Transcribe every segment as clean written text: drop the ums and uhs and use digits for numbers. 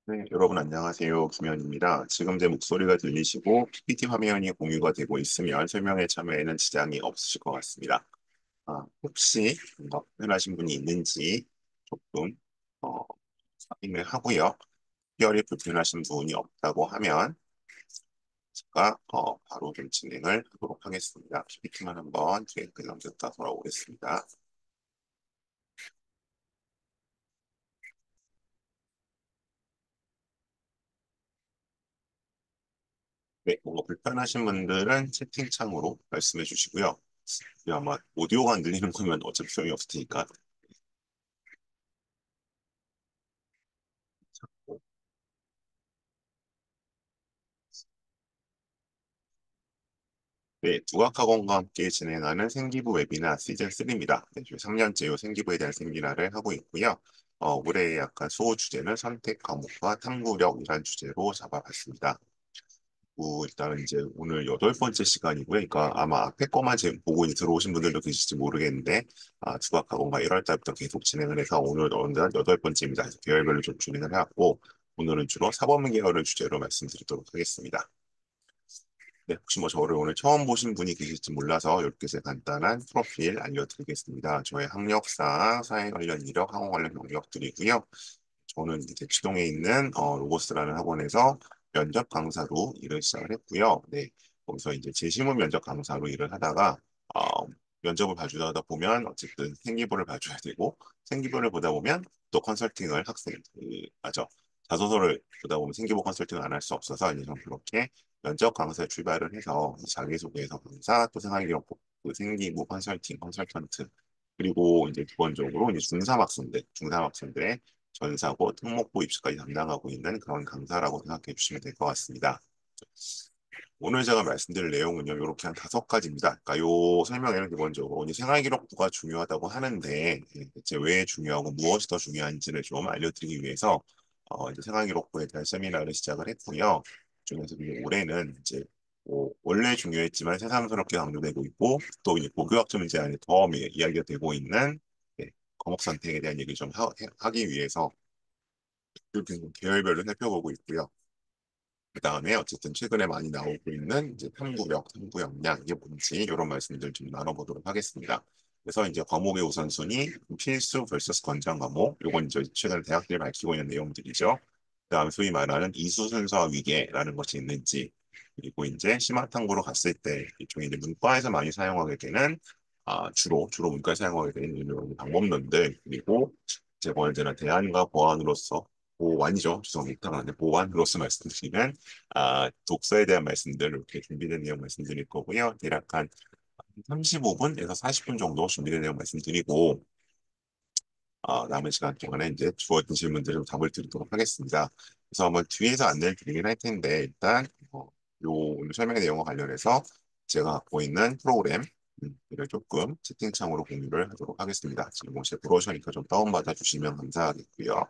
네, 여러분 안녕하세요. 김현입니다. 지금 제 목소리가 들리시고 PPT 화면이 공유가 되고 있으면 설명에 참여에는 지장이 없으실 것 같습니다. 혹시 뭔가 불편하신 분이 있는지 조금 어, 확인을 하고요. 특별히 불편하신 분이 없다고 하면 제가 바로 좀 진행을 하도록 하겠습니다. PPT만 한번 뒤에 넘겼다 돌아오겠습니다. 네, 뭔가 불편하신 분들은 채팅창으로 말씀해 주시고요. 아마 오디오가 안 들리는 거면 어차피 소용이 없을 테니까. 네, 두각학원과 함께 진행하는 생기부 웨비나 시즌 3입니다. 네, 저희 3년째 요 생기부에 대한 세미나를 하고 있고요. 올해 약간 수호 주제는 선택 과목과 탐구력이란 주제로 잡아봤습니다. 일단은 이제 오늘 여덟 번째 시간이고요. 그러니까 아마 앞에 거만 지금 보고 이제 들어오신 분들도 계실지 모르겠는데, 두각학원과 1월 달부터 계속 진행을 해서 오늘 어느덧 여덟 번째입니다. 그래서 계열별로 좀 진행을 해왔고, 오늘은 주로 사법 계열을 주제로 말씀드리도록 하겠습니다. 네, 혹시 뭐 저를 오늘 처음 보신 분이 계실지 몰라서 이렇게 제 간단한 프로필 알려드리겠습니다. 저의 학력사, 사회 관련 이력, 학원 관련 경력들이고요. 저는 이제 대치동에 있는 로고스라는 학원에서 면접 강사로 일을 시작을 했고요. 네, 거기서 이제 재시문 면접 강사로 일을 하다가 면접을 봐주다 보면 어쨌든 생기부를 봐줘야 되고 생기부를 보다 보면 또 컨설팅을 맞아. 자소서를 보다 보면 생기부 컨설팅을 안 할 수 없어서 이제 저는 그렇게 면접 강사에 출발을 해서 자기소개서 강사, 또 생활기록 그 생기부 컨설팅, 컨설턴트 그리고 이제 기본적으로 이제 중삼학생들의 전사고, 특목고 입시까지 담당하고 있는 그런 강사라고 생각해 주시면 될 것 같습니다. 오늘 제가 말씀드릴 내용은요, 이렇게 한 다섯 가지입니다. 그러니까 요 설명에는 기본적으로 이제 생활기록부가 중요하다고 하는데, 대체 왜 중요하고 무엇이 더 중요한지를 좀 알려드리기 위해서 이제 생활기록부에 대한 세미나를 시작을 했고요. 중에서 이제 올해는 이제 원래 중요했지만 새삼스럽게 강조되고 있고, 또 이제 고교학점 문제 안에 더 이야기가 되고 있는 네, 과목 선택에 대한 얘기를 좀 하기 위해서 이렇게 계열별로 살펴보고 있고요. 그 다음에 어쨌든 최근에 많이 나오고 있는 이제 탐구력, 탐구 역량 이게 뭔지 이런 말씀들 좀 나눠보도록 하겠습니다. 그래서 이제 과목의 우선순위, 필수 vs 권장 과목, 요건 이제 최근 대학들이 밝히고 있는 내용들이죠. 그다음 소위 말하는 이수 순서와 위계라는 것이 있는지, 그리고 이제 심화 탐구로 갔을 때 일종의 이제 문과에서 많이 사용하게 되는 주로 문과에서 사용하게 되는 이런 방법론들, 그리고 이제 번째는 대안과 보완으로서 보완이죠. 죄송합니다. 보완으로서 말씀드리면 독서에 대한 말씀들 이렇게 준비된 내용 말씀드릴 거고요. 대략 한 35분에서 40분 정도 준비된 내용 말씀드리고 남은 시간 동안에 이제 주어진 질문들을 답을 드리도록 하겠습니다. 그래서 한번 뒤에서 안내를 드리긴 할 텐데 일단 요 오늘 설명의 내용과 관련해서 제가 갖고 있는 프로그램 이를 조금 채팅창으로 공유를 하도록 하겠습니다. 지금 혹시 브로셔니까 좀 다운받아 주시면 감사하겠고요.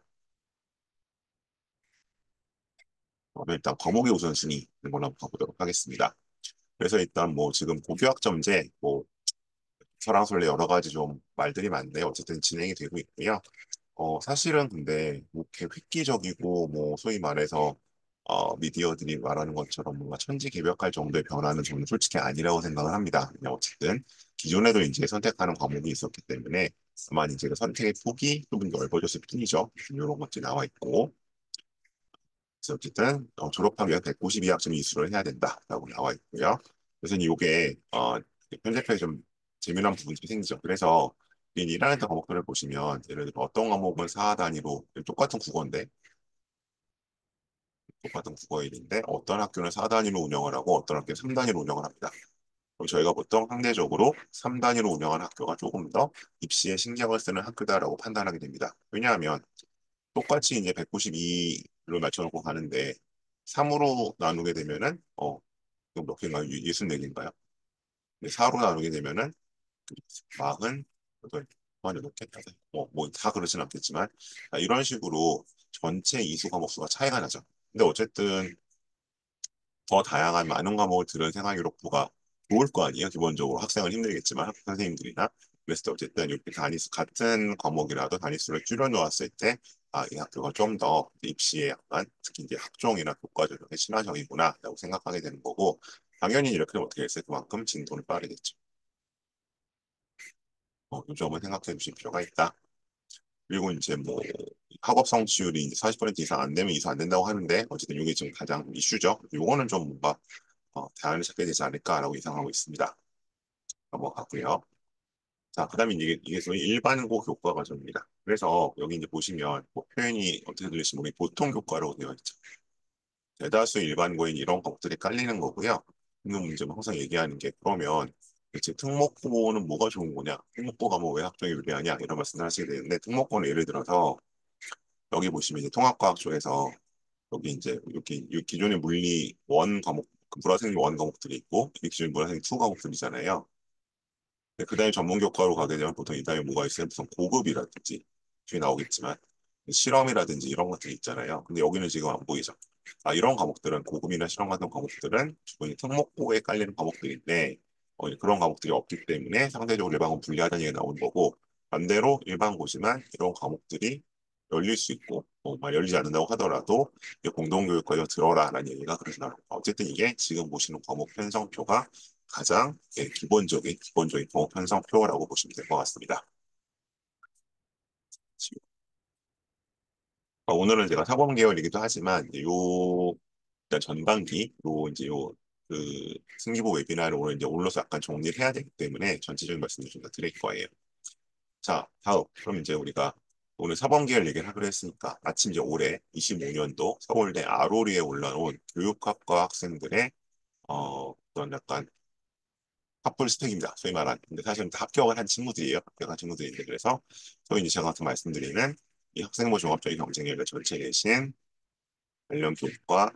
일단 과목의 우선순위 이런 걸로 한번 가보도록 하겠습니다. 그래서 일단 뭐 지금 고교학점제 뭐 설랑설레 여러 가지 좀 말들이 많은데 어쨌든 진행이 되고 있고요. 사실은 근데 뭐 이렇게 획기적이고 뭐 소위 말해서 미디어들이 말하는 것처럼 뭔가 천지개벽할 정도의 변화는 저는 솔직히 아니라고 생각을 합니다. 그냥 어쨌든 기존에도 이제 선택하는 과목이 있었기 때문에 다만 이제 그 선택의 폭이 조금 넓어졌을 뿐이죠. 이런 것들이 나와 있고 그래서 어쨌든 졸업하면 192학점 이수를 해야 된다라고 나와 있고요. 그래서 이게 편집해서 좀 재미난 부분이 생기죠. 그래서 이 1학년 때 과목들을 보시면 예를 들어 어떤 과목은 4 단위로 똑같은 국어일인데 어떤 학교는 4 단위로 운영을 하고 어떤 학교는 3 단위로 운영을 합니다. 그럼 저희가 보통 상대적으로 3 단위로 운영하는 학교가 조금 더 입시에 신경을 쓰는 학교다라고 판단하게 됩니다. 왜냐하면 똑같이 이제 192를 맞춰놓고 가는데 3으로 나누게 되면은 이거 몇 개인가요? 64개인가요? 4로 나누게 되면은 48, 48개, 뭐다 그러진 않겠지만 이런 식으로 전체 이수 과목 수가 차이가 나죠. 근데 어쨌든 더 다양한 많은 과목을 들은 생활기록부가 좋을 거 아니에요. 기본적으로 학생은 힘들겠지만 학교 선생님들이나 그랬을 때 어쨌든 이렇게 같은 과목이라도 단위수를 줄여 놓았을 때, 아, 이 학교가 좀 더 입시에 약간 특히 이제 학종이나 교과적으로 친화적이구나라고 생각하게 되는 거고, 당연히 이렇게 되면 어떻게 했어요? 그만큼 진도는 빠르겠죠. 이 점을 생각해 주실 필요가 있다. 그리고 이제 뭐 학업 성취율이 이제 40% 이상 안 되면 이수 안 된다고 하는데 어쨌든 이게 지금 가장 이슈죠. 요거는 좀 뭔가 대안을 찾게 되지 않을까라고 예상하고 있습니다. 넘어가고요. 자, 그다음에 이게 소위 일반고 교과 과정입니다. 그래서 여기 이제 보시면 뭐 표현이 어떻게 들리시면 우리 보통 교과라고 되어 있죠. 대다수 일반고인 이런 것들이 깔리는 거고요. 있는 문제는 항상 얘기하는 게 그러면 대체 특목고는 뭐가 좋은 거냐? 특목고가 뭐 왜 학종에 유리하냐? 이런 말씀을 하시게 되는데 특목고는 예를 들어서 여기 보시면 이제 통합과학 쪽에서 여기 이제 이렇게 이 기존의 물리 원 과목, 물화생리 원 과목들이 있고 이 기존 물화생리 투 과목들이잖아요. 그다음에 전문 교과로 가게 되면 보통 이 다음에 뭐가 있어요? 무슨 고급이라든지 뒤에 나오겠지만 실험이라든지 이런 것들이 있잖아요. 근데 여기는 지금 안 보이죠. 아, 이런 과목들은 고급이나 실험 같은 과목들은 주로 특목고에 깔리는 과목들인데 그런 과목들이 없기 때문에 상대적으로 일반고 불리하다는 얘기가 나오는 거고 반대로 일반고지만 이런 과목들이 열릴 수 있고 열리지 않는다고 하더라도 공동교육과에 들어라라는 얘기가 그래서 나옵니다. 어쨌든 이게 지금 보시는 과목 편성표가 가장 기본적인 과목 편성표라고 보시면 될 것 같습니다. 오늘은 제가 사범 계열이기도 하지만 요 일단 전반기 그 승기부 웨비나를 오늘 이제 올려서 약간 정리를 해야 되기 때문에 전체적인 말씀을 좀 더 드릴 거예요. 자, 다음 그럼 이제 우리가 오늘 사범 계열 얘기를 하기로 했으니까 마침 이제 올해 25년도 서울대 아로리에 올라온 교육학과 학생들의 어떤 약간 합불 스펙입니다. 소위 말하는. 근데 사실은 다 합격을 한 친구들이에요. 합격한 친구들인데 그래서 소위 이제 제가 같은 말씀드리는 이 학생부 종합적인 경쟁률 전체 내신 관련 교육과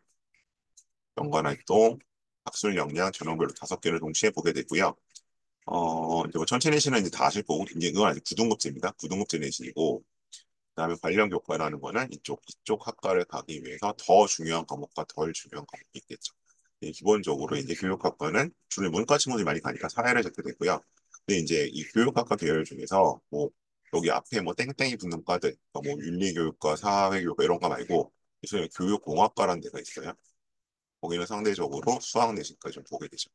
연관활동, 학술 역량, 전형별로 5개를 동시에 보게 되고요. 이제 뭐 전체 내신은 이제 다 아실 거고, 이제 이건 아직 9등급제입니다. 9등급제 내신이고, 그다음에 관련 교과라는 거는 이쪽 학과를 가기 위해서 더 중요한 과목과 덜 중요한 과목이 있겠죠. 기본적으로 이제 교육학과는 주로 문과 친구들이 많이 가니까 사회를 잡게 되고요. 근데 이제 이 교육학과 계열 중에서 뭐 여기 앞에 뭐 땡땡이 붙는 과들, 그러니까 뭐 윤리교육과 사회교육과 이런 거 말고 요새 교육공학과라는 데가 있어요. 거기는 상대적으로 수학 내신까지 좀 보게 되죠.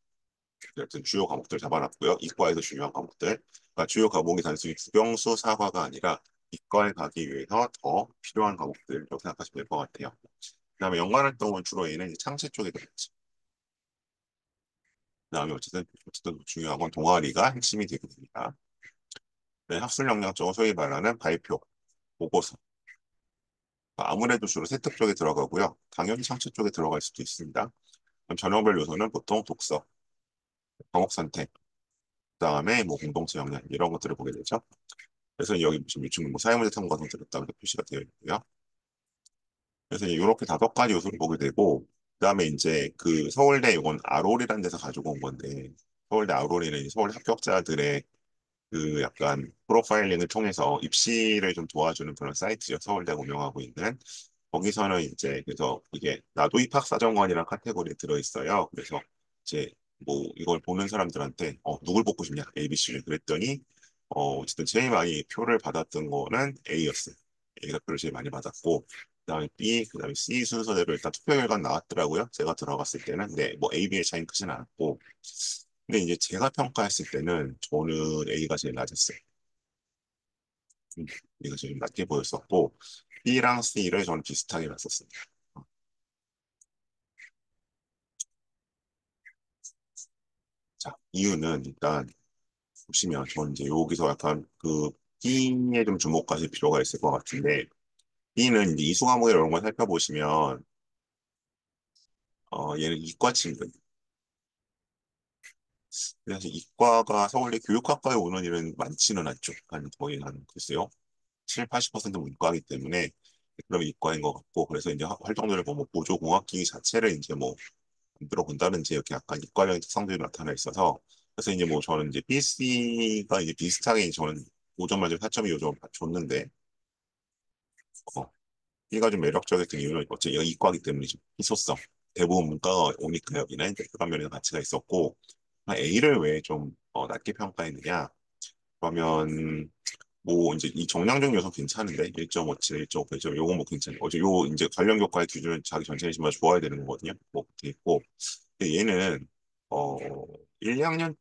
여튼 주요 과목들 잡아놨고요. 이과에서 중요한 과목들. 그러니까 주요 과목이 단순히 국영수 사과가 아니라 이과에 가기 위해서 더 필요한 과목들이라고 생각하시면 될 것 같아요. 그다음에 연관활동은 주로 얘는 이제 창체 쪽에 들어있죠. 그다음에 어쨌든 중요한 건 동아리가 핵심이 되게 됩니다. 네, 학술 역량 쪽은 소위 말하는 발표, 보고서. 아무래도 주로 세특 쪽에 들어가고요. 당연히 창체 쪽에 들어갈 수도 있습니다. 그럼 전형별 요소는 보통 독서, 과목 선택, 그다음에 뭐 공동체 역량 이런 것들을 보게 되죠. 그래서 여기 보시면 유충 뭐 사회문제 탐구 과정 들었다고 이렇게 표시가 되어 있고요. 그래서 이렇게 5가지 요소를 보게 되고 그다음에 이제 그 서울대 이건 아롤이라는 데서 가지고 온 건데 서울대 아롤이는 이제 서울 합격자들의 그 약간 프로파일링을 통해서 입시를 좀 도와주는 그런 사이트죠. 서울대가 운영하고 있는. 거기서는 이제 그래서 이게 나도 입학사정관이라는 카테고리에 들어있어요. 그래서 이제 뭐 이걸 보는 사람들한테 누굴 뽑고 싶냐 A, B, C를 그랬더니 어쨌든 제일 많이 표를 받았던 거는 A였어요. A가 표를 제일 많이 받았고 그다음에 B, 그다음에 C 순서대로 일단 투표 결과 나왔더라고요. 제가 들어갔을 때는 네, 뭐 A, B의 차이는 크진 않았고 근데 이제 제가 평가했을 때는 저는 A가 제일 낮았어요. A가 제일 낮게 보였었고 B랑 C를 저는 비슷하게 봤었습니다. 자, 이유는 일단 보시면 저는 이제 여기서 약간 그 B에 좀 주목하실 필요가 있을 것 같은데 B는 이제 이수 과목이나 이런 걸 살펴보시면 얘는 이과 친구. 그래서 이과가 서울대 교육학과에 오는 일은 많지는 않죠. 한 거의 한 글쎄요. 7, 80% 문과이기 때문에 그러면 이과인 것 같고 그래서 이제 활동들을 보면 보조공학기 자체를 이제 뭐 만들어 본다든지 이렇게 약간 이과적인 특성들이 나타나 있어서 그래서 이제 뭐 저는 이제 BC가 이제 비슷하게 저는 5점 만점 4.25점 줬는데 어, B가 좀 매력적이었던 이유는 어째 얘가 이과이기 때문이죠. 희소성. 대부분 문과가 오니까 여기는 그런 면에서 가치가 있었고 A를 왜 좀 낮게 평가했느냐 그러면 뭐 이제 이 정량적 요소 괜찮은데 1.57, 1.5, 1.5 요거 뭐 괜찮아요. 어제 요 이제 관련 교과의 기준은 자기 전체지만 좋아야 되는 거거든요. 뭐 그렇게 있고 근데 얘는 어 1, 2학년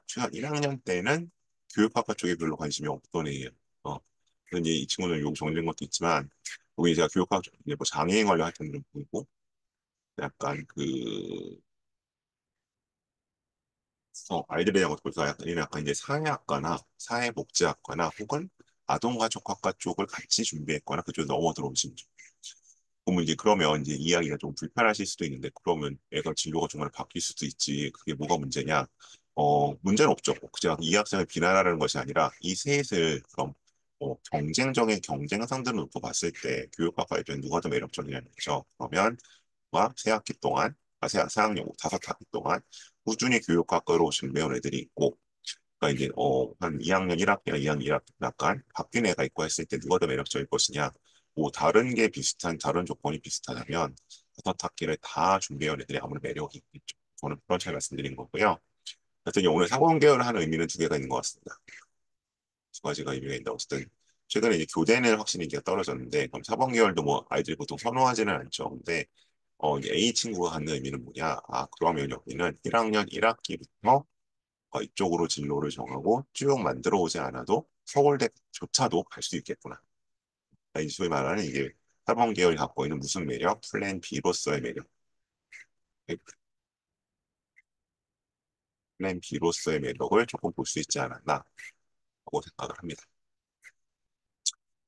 최한 1학년 때는 교육학과 쪽에 별로 관심이 없던 애예요. 어. 근데 이제 이 친구는 여기 정리된 것도 있지만 여기 제가 교육학 이제 뭐 장애인 관련 활동을 좀 보이고 약간 그 아이들에 대한 것도 볼까 약간 이런 약간 이제 사회학과나 사회복지학과나 혹은 아동가족학과 쪽을 같이 준비했거나 그쪽에 넘어 들어오신 분. 그러면 이제 그러면 이제 이야기가 좀 불편하실 수도 있는데 그러면 애가 진로가 정말 바뀔 수도 있지. 그게 뭐가 문제냐? 문제는 없죠. 제가 이 학생을 비난하라는 것이 아니라 이 셋을 그럼 경쟁적인 경쟁 상대로 놓고 봤을 때 교육학과에 대한 누가 더 매력적이냐는 거죠. 그러면 세 학기 동안, 세 학년, 다섯 학기 동안 꾸준히 교육학과로 준비해온 애들이 있고, 그러니까 이제 한 2학년 1학기나 2학년 1학기 약간 바뀐 애가 있고 했을 때 누가 더 매력적일 것이냐. 뭐 다른 게 비슷한 다른 조건이 비슷하다면 다섯 학기를 다 준비해온 애들이 아무리 매력이 있겠죠. 저는 그런 차이 말씀드린 거고요. 하여튼 오늘 사범계열을 하는 의미는 두 개가 있는 것 같습니다. 두 가지가 의미가 있는데 어쨌든 최근에 이제 교대는 확실히 인기가 떨어졌는데 그럼 사범계열도 뭐 아이들이 보통 선호하지는 않죠. 근데 이제 A 친구가 갖는 의미는 뭐냐? 그러면 여기는 1학년 1학기부터 이쪽으로 진로를 정하고 쭉 만들어 오지 않아도 서울대조차도 갈 수 있겠구나. 이 소위 말하는 이게 사범 계열이 갖고 있는 무슨 매력? 플랜 B로서의 매력. 플랜 B로서의 매력을 조금 볼 수 있지 않았나 하고 생각을 합니다.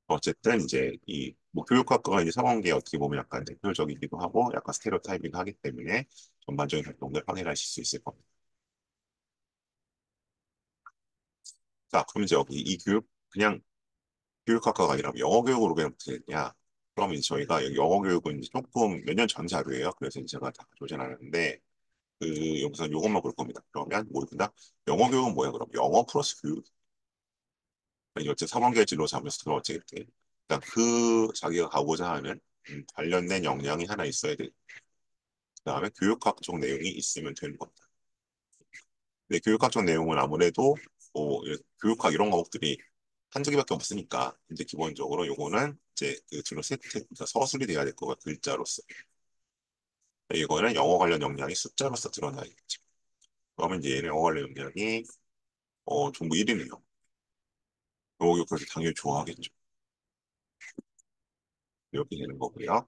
어쨌든 이제 이뭐 교육학과가 이제 사범계에 어떻게 보면 약간 대표적이기도 하고 약간 스테레오타입이기도 하기 때문에 전반적인 활동을 확인하실 수 있을 겁니다. 자, 그럼 이제 여기 이 그냥 교육학과가 아니라 영어 교육으로 그냥 어떻게 됐냐? 그러면 이제 저희가 여기 영어 교육은 이제 조금 몇 년 전 자료예요. 그래서 이제 제가 다 가져오진 않았는데 여기서 이것만 볼 겁니다. 그러면 모르겠다. 영어 교육은 뭐야? 그럼 영어 플러스 교육. 그러니까 어째 3원계 진로 잡면서 들어왔지 이렇게. 그러니까 그 자기가 가고자 하는 관련된 역량이 하나 있어야 돼. 그다음에 교육학적 내용이 있으면 되는 겁니다. 근데 교육학적 내용은 아무래도 교육학 이런 과목들이 한두 개밖에 없으니까 이제 기본적으로 요거는 이제 그 주로 세트 그러니까 서술이 돼야 될 거가 글자로서 이거는 영어 관련 역량이 숫자로서 드러나야겠죠. 그러면 이제 얘는 영어 관련 역량이 전부 1이네요. 영어 교육에서 당연히 좋아하겠죠. 이렇게 되는 거고요.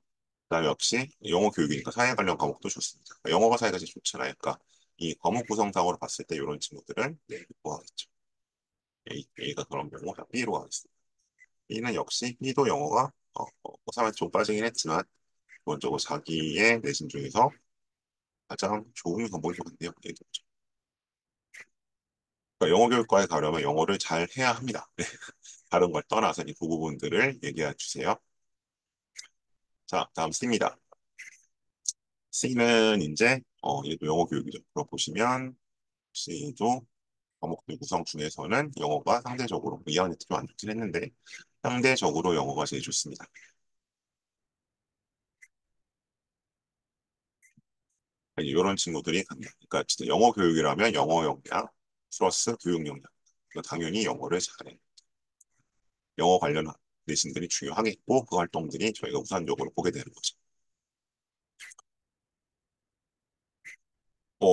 그다음에 역시 영어 교육이니까 사회 관련 과목도 좋습니다. 그러니까 영어가 사회가 제일 좋잖아요. 그러니까 이 과목 구성상으로 봤을 때 이런 친구들은 네, 좋아하겠죠. A가 그런 경우 B로 가겠습니다. B는 역시 B도 영어가 사람한테 좀 빠지긴 했지만 기본적으로 자기의 내신 중에서 가장 좋은 과목인 것 같네요. 얘기죠. 그러니까 영어 교육과에 가려면 영어를 잘 해야 합니다. 네. 다른 걸 떠나서 이 두 부분들을 얘기해 주세요. 자, 다음 C입니다. C는 이제 얘도 영어 교육이죠. 그럼 보시면 C도 과목들 구성 중에서는 영어가 상대적으로 2학년 때 좀 안 좋긴 했는데 상대적으로 영어가 제일 좋습니다. 이런 친구들이 간다. 그러니까 진짜 영어 교육이라면 영어 역량 플러스 교육 역량. 그러니까 당연히 영어를 잘해. 영어 관련 내신들이 중요하겠고 그 활동들이 저희가 우선적으로 보게 되는 거죠.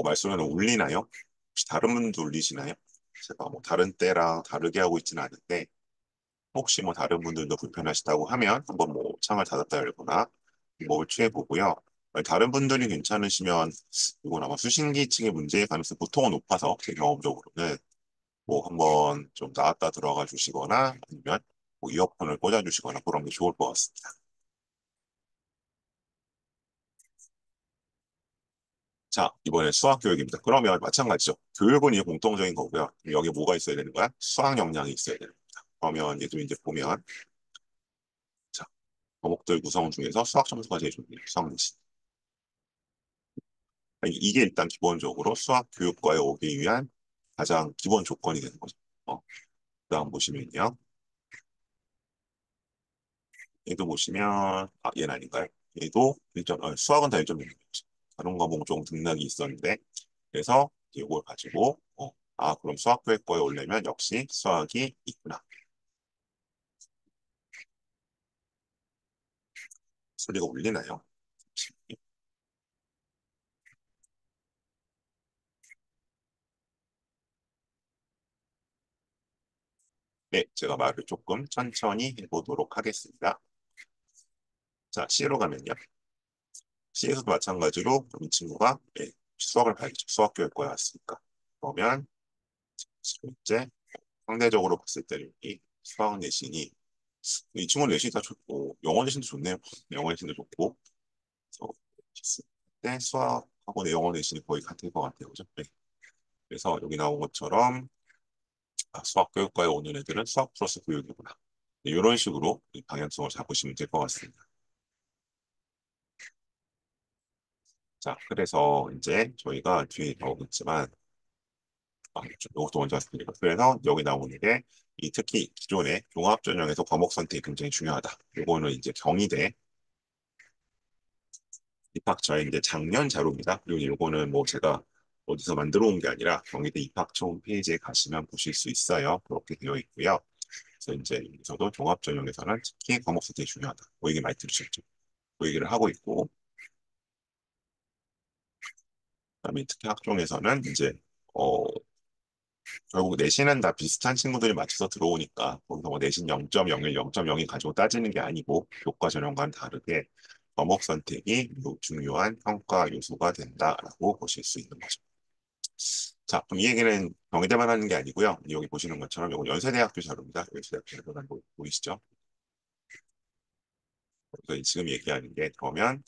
말씀은 울리나요? 혹시 다른 분도 울리시나요? 제가 뭐 다른 때랑 다르게 하고 있지는 않은데 혹시 뭐 다른 분들도 불편하시다고 하면 한번 뭐 창을 닫았다 열거나 뭐 취해 보고요. 다른 분들이 괜찮으시면 이건 아마 수신기층의 문제의 가능성이 보통은 높아서 제 경험적으로는 뭐 한번 좀 나왔다 들어가 주시거나 아니면 뭐 이어폰을 꽂아 주시거나 그런 게 좋을 것 같습니다. 자, 이번에 수학 교육입니다. 그러면 마찬가지죠. 교육은 이제 공통적인 거고요. 여기 뭐가 있어야 되는 거야? 수학 역량이 있어야 되는 겁니다. 그러면 얘도 이제 보면 자, 과목들 구성 중에서 수학 점수가 제일 좋네요. 수학 내신. 이게 일단 기본적으로 수학 교육과에 오기 위한 가장 기본 조건이 되는 거죠. 그다음 보시면요. 얘도 보시면 얘는 아닌가요? 얘도 1점, 수학은 다 1점 있는 거죠. 다른 과목 조금 등락이 있었는데 그래서 이걸 가지고 아, 그럼 수학교육과에 오려면 역시 수학이 있구나. 소리가 울리나요? 네, 제가 말을 조금 천천히 해보도록 하겠습니다. 자, C로 가면요. C에서도 마찬가지로 이 친구가 수학을 봐야죠. 수학교육과에 왔으니까. 그러면 지금 이제 상대적으로 봤을 때는 이 수학 내신이 이 친구 내신이 다 좋고 영어 내신도 좋네요. 영어 내신도 좋고 그래서 때 수학하고 영어 내신이 거의 같을 것 같아요. 그죠? 네. 그래서 여기 나온 것처럼 수학 교육과에 오는 애들은 수학 플러스 교육이구나. 네, 이런 식으로 이 방향성을 잡으시면 될 것 같습니다. 자, 그래서 이제 저희가 뒤에 나오겠지만 이것도 먼저 말씀드리고 그래서 여기 나오는 게 이 특히 기존의 종합 전형에서 과목 선택이 굉장히 중요하다. 이거는 이제 경희대 입학처의 이제 작년 자료입니다. 그리고 이거는 뭐 제가 어디서 만들어 온 게 아니라 경희대 입학처 홈페이지에 가시면 보실 수 있어요. 그렇게 되어 있고요. 그래서 이제 여기서도 종합 전형에서는 특히 과목 선택이 중요하다. 뭐 얘기 많이 들으셨죠? 그 얘기를 하고 있고 그다음에 특히 학종에서는 이제 어 결국 내신은 다 비슷한 친구들이 맞춰서 들어오니까 거기서 뭐 내신 0.01, 0.02 가지고 따지는 게 아니고 교과 전형과는 다르게 과목 선택이 중요한 평가 요소가 된다라고 보실 수 있는 거죠. 자, 그럼 이 얘기는 경희대만 하는 게 아니고요. 여기 보시는 것처럼 이건 연세대학교 자료입니다. 연세대학교 자료 보이시죠? 그래서 지금 얘기하는 게 그러면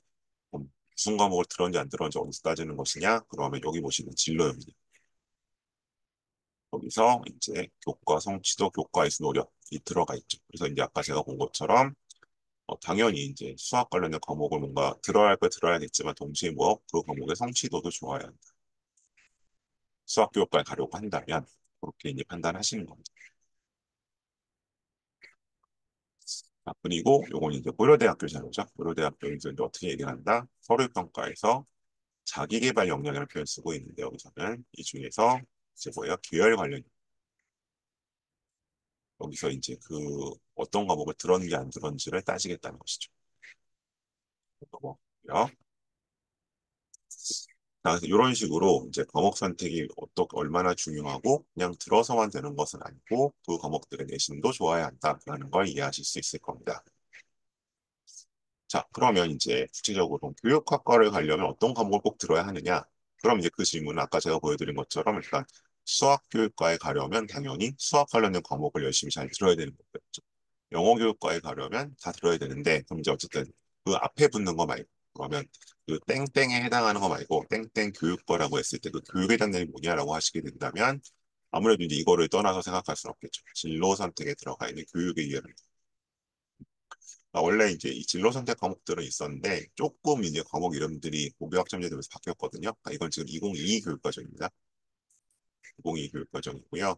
무슨 과목을 들었는지 안 들었는지 어디서 따지는 것이냐? 그러면 여기 보시는 진로입니다. 거기서 이제 교과 성취도, 교과에서 노력이 들어가 있죠. 그래서 이제 아까 제가 본 것처럼 당연히 이제 수학 관련된 과목을 뭔가 들어야 할 거 들어야겠지만 동시에 뭐 그 과목의 성취도도 좋아야 한다. 수학 교육과에 가려고 한다면 그렇게 이제 판단하시는 겁니다. 자, 그리고 요건 이제 고려대학교 자료죠. 고려대학교에서 이제 어떻게 얘기를 한다? 서류평가에서 자기계발 역량이라는 표현 을 쓰고 있는데 여기서는 이 중에서 이제 뭐예요? 계열 관련 여기서 이제 그 어떤 과목을 들었는지 안 들었는지를 따지겠다는 것이죠. 뭐고요. 그래서 이런 식으로 이제 과목 선택이 어떻게 얼마나 중요하고 그냥 들어서만 되는 것은 아니고 그 과목들의 내신도 좋아야 한다라는 걸 이해하실 수 있을 겁니다. 자, 그러면 이제 구체적으로 교육학과를 가려면 어떤 과목을 꼭 들어야 하느냐? 그럼 이제 그 질문은 아까 제가 보여드린 것처럼 일단 수학교육과에 가려면 당연히 수학 관련된 과목을 열심히 잘 들어야 되는 거겠죠. 영어교육과에 가려면 다 들어야 되는데 그럼 이제 어쨌든 그 앞에 붙는 거 말고 그러면 그 땡땡에 해당하는 거 말고 땡땡 교육과라고 했을 때 그 교육의 단계이 뭐냐라고 하시게 된다면 아무래도 이제 이거를 떠나서 생각할 수는 없겠죠. 진로 선택에 들어가 있는 교육의 이해를 원래 이제 이 진로 선택 과목들은 있었는데 조금 이제 과목 이름들이 고교학점제 되면서 바뀌었거든요. 이건 지금 2022 교육과정입니다. 2022 교육과정이고요.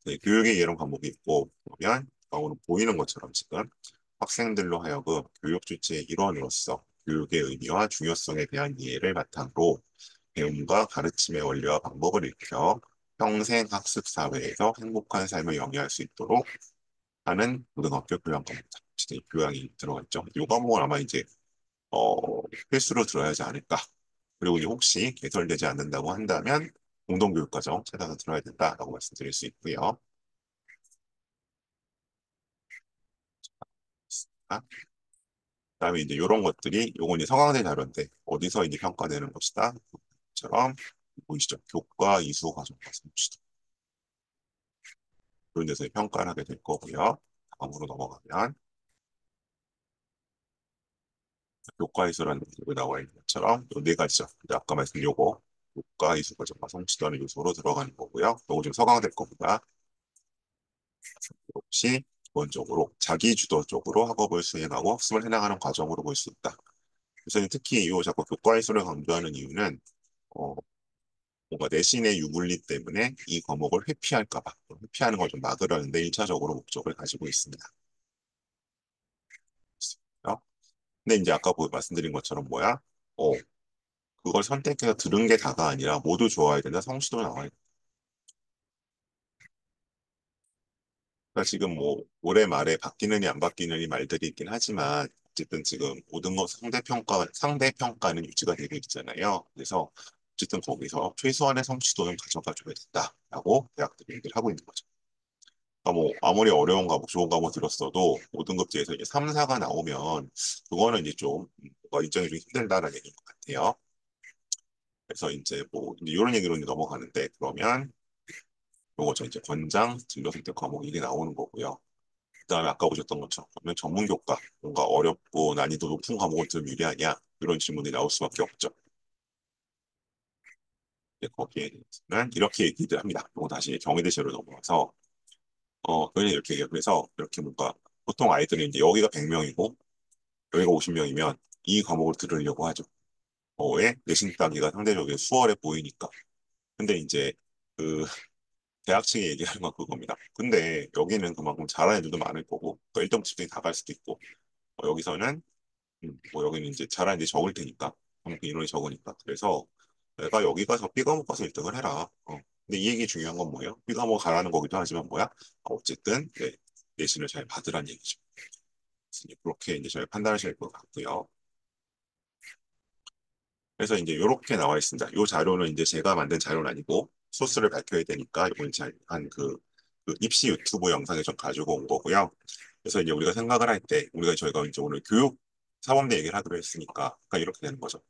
네, 교육의 이런 과목이 있고 보면 오늘 보이는 것처럼 지금 학생들로 하여금 교육 주체의 일원으로서 교육의 의미와 중요성에 대한 이해를 바탕으로 배움과 가르침의 원리와 방법을 익혀 평생 학습 사회에서 행복한 삶을 영위할 수 있도록 하는 고등학교 교양 과목입니다. 진짜 이 교양이 들어가 있죠. 이 과목은 아마 이제 필수로 들어야 하지 않을까. 그리고 이제 혹시 개설되지 않는다고 한다면 공동교육과정 찾아서 들어야 된다라고 말씀드릴 수 있고요. 아, 그다음에 이제 이런 것들이 요건 이제 성황대 자료인데 어디서 이제 평가되는 것이다. 처럼 보이시죠? 교과 이수 과정과 성취도 그런 데서 평가를 하게 될 거고요. 다음으로 넘어가면 교과 이수라는 게 나와 있는 것처럼 요 네 가지죠. 근데 아까 말씀 요거 교과 이수 과정과 성취도하는 요소로 들어가는 거고요. 요거 지금 서강될 겁니다. 역시 기본적으로 자기 주도적으로 학업을 수행하고 학습을 해나가는 과정으로 볼 수 있다. 그래서 특히 이 자꾸 교과 이수를 강조하는 이유는 어, 뭔가 내신의 유불리 때문에 이 과목을 회피할까 봐 회피하는 걸 좀 막으려는 데 1차적으로 목적을 가지고 있습니다. 근데 이제 아까 말씀드린 것처럼 뭐야? 어, 그걸 선택해서 들은 게 다가 아니라 모두 좋아야 된다. 성취도 나와야 된다. 그러니까 지금 뭐 올해 말에 바뀌느니 안 바뀌느니 말들이 있긴 하지만 어쨌든 지금 모든 것 상대평가는 유지가 되고 있잖아요. 그래서 어쨌든 거기서 최소한의 성취도는 가져가줘야 된다라고 대학들이 얘기를 하고 있는 거죠. 그러니까 뭐 아무리 어려운 과목, 좋은 과목 들었어도 5등급제에서 이제 3, 4가 나오면 그거는 이제 좀 뭔가 일정이 좀 힘들다라는 얘기인 것 같아요. 그래서 이제 뭐 이제 이런 얘기로 이제 넘어가는데 그러면 요거죠. 이제 권장 진로 선택 과목 이게 나오는 거고요. 그다음에 아까 보셨던 것처럼 그러면 전문 교과 뭔가 어렵고 난이도 높은 과목을 좀 유리하냐 이런 질문이 나올 수밖에 없죠. 이제 거기에 대해서는 이렇게 얘기를 합니다. 그리고 다시 경희대시로 넘어가서 그냥 이렇게 얘기해요. 그래서 이렇게 뭔가 보통 아이들은 이제 여기가 100명이고 여기가 50명이면 이 과목을 들으려고 하죠. 왜? 내신 따기가 상대적으로 수월해 보이니까. 근데 이제 그 대학 측이 얘기하는 건 그겁니다. 근데 여기는 그만큼 잘하는 애들도 많을 거고 또 1등 집중이 다 갈 수도 있고 여기서는 뭐 여기는 이제 잘하는 애 적을 테니까 그만큼 인원이 적으니까 그래서 내가 여기 가서 B 과목 가서 1등을 해라. 근데 이 얘기 중요한 건 뭐예요? B 과목 가라는 거기도 하지만 뭐야? 어쨌든 네, 내신을 잘 받으란 얘기죠. 그래서 이제 그렇게 이제 잘 판단하실 것 같고요. 그래서 이제 이렇게 나와 있습니다. 이 자료는 이제 제가 만든 자료는 아니고 소스를 밝혀야 되니까 이건 그 입시 유튜브 영상에 좀 가지고 온 거고요. 그래서 이제 우리가 생각을 할 때 우리가 저희가 이제 오늘 교육 사범대 얘기를 하기로 했으니까 그러니까 이렇게 되는 거죠.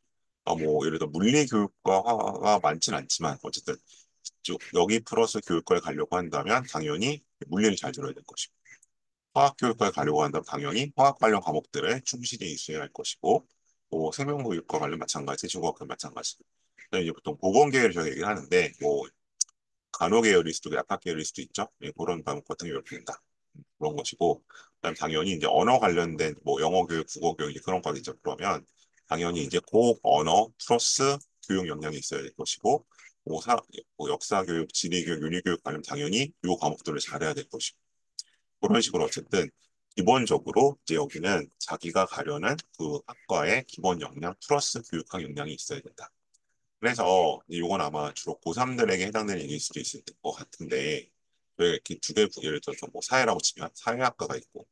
뭐 예를 들어 물리 교육과 화가 많진 않지만 어쨌든 쭉 여기 플러스 교육과를 가려고 한다면 당연히 물리를 잘 들어야 될 것이고 화학 교육과에 가려고 한다면 당연히 화학 관련 과목들을 충실히 이수해야 할 것이고, 뭐 생명교육과 관련 마찬가지, 중국과 마찬가지. 그다음에 이제 보통 보건계열 저희 얘기를 하는데, 뭐 간호계열일 수도 있고 약학계열일 수도 있죠. 그런 과목 같은 게 이렇게 된다. 그런 것이고, 그다음 당연히 이제 언어 관련된 뭐 영어 교육, 국어 교육 이제 그런 과겠죠. 그러면 당연히 이제 고 언어 플러스 교육 역량이 있어야 될 것이고, 뭐 역사 교육, 지리 교육, 윤리 교육 관련 당연히 이 과목들을 잘해야 될 것이고. 그런 식으로 어쨌든 기본적으로 이제 여기는 자기가 가려는 그 학과의 기본 역량 플러스 교육학 역량이 있어야 된다. 그래서 이건 아마 주로 고3들에게 해당되는 얘기일 수도 있을 것 같은데 왜 이렇게 두 개, 예를 들어서 뭐 사회라고 치면 사회학과가 있고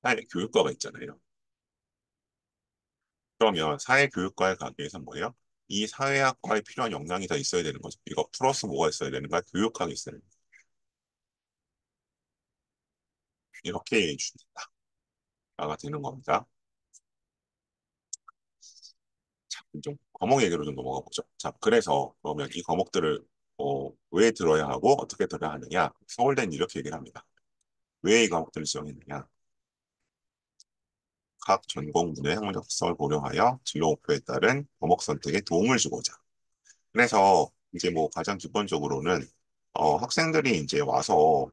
사회교육과가 있잖아요. 그러면 사회교육과에 가기 위해서 뭐예요? 이 사회학과에 필요한 역량이 다 있어야 되는 거죠. 이거 플러스 뭐가 있어야 되는 거야? 교육학이 있어야 되는 거야. 이렇게 얘기해 준다가 되는 겁니다. 자, 좀 과목 얘기로 좀 넘어가 보죠. 자, 그래서 그러면 이 과목들을 왜 들어야 하고 어떻게 들어야 하느냐? 서울대는 이렇게 얘기를 합니다. 왜 이 과목들을 지정했느냐? 각 전공분야의 학문적 특성을 고려하여 진로 목표에 따른 과목 선택에 도움을 주고자. 그래서 이제 뭐 가장 기본적으로는 학생들이 이제 와서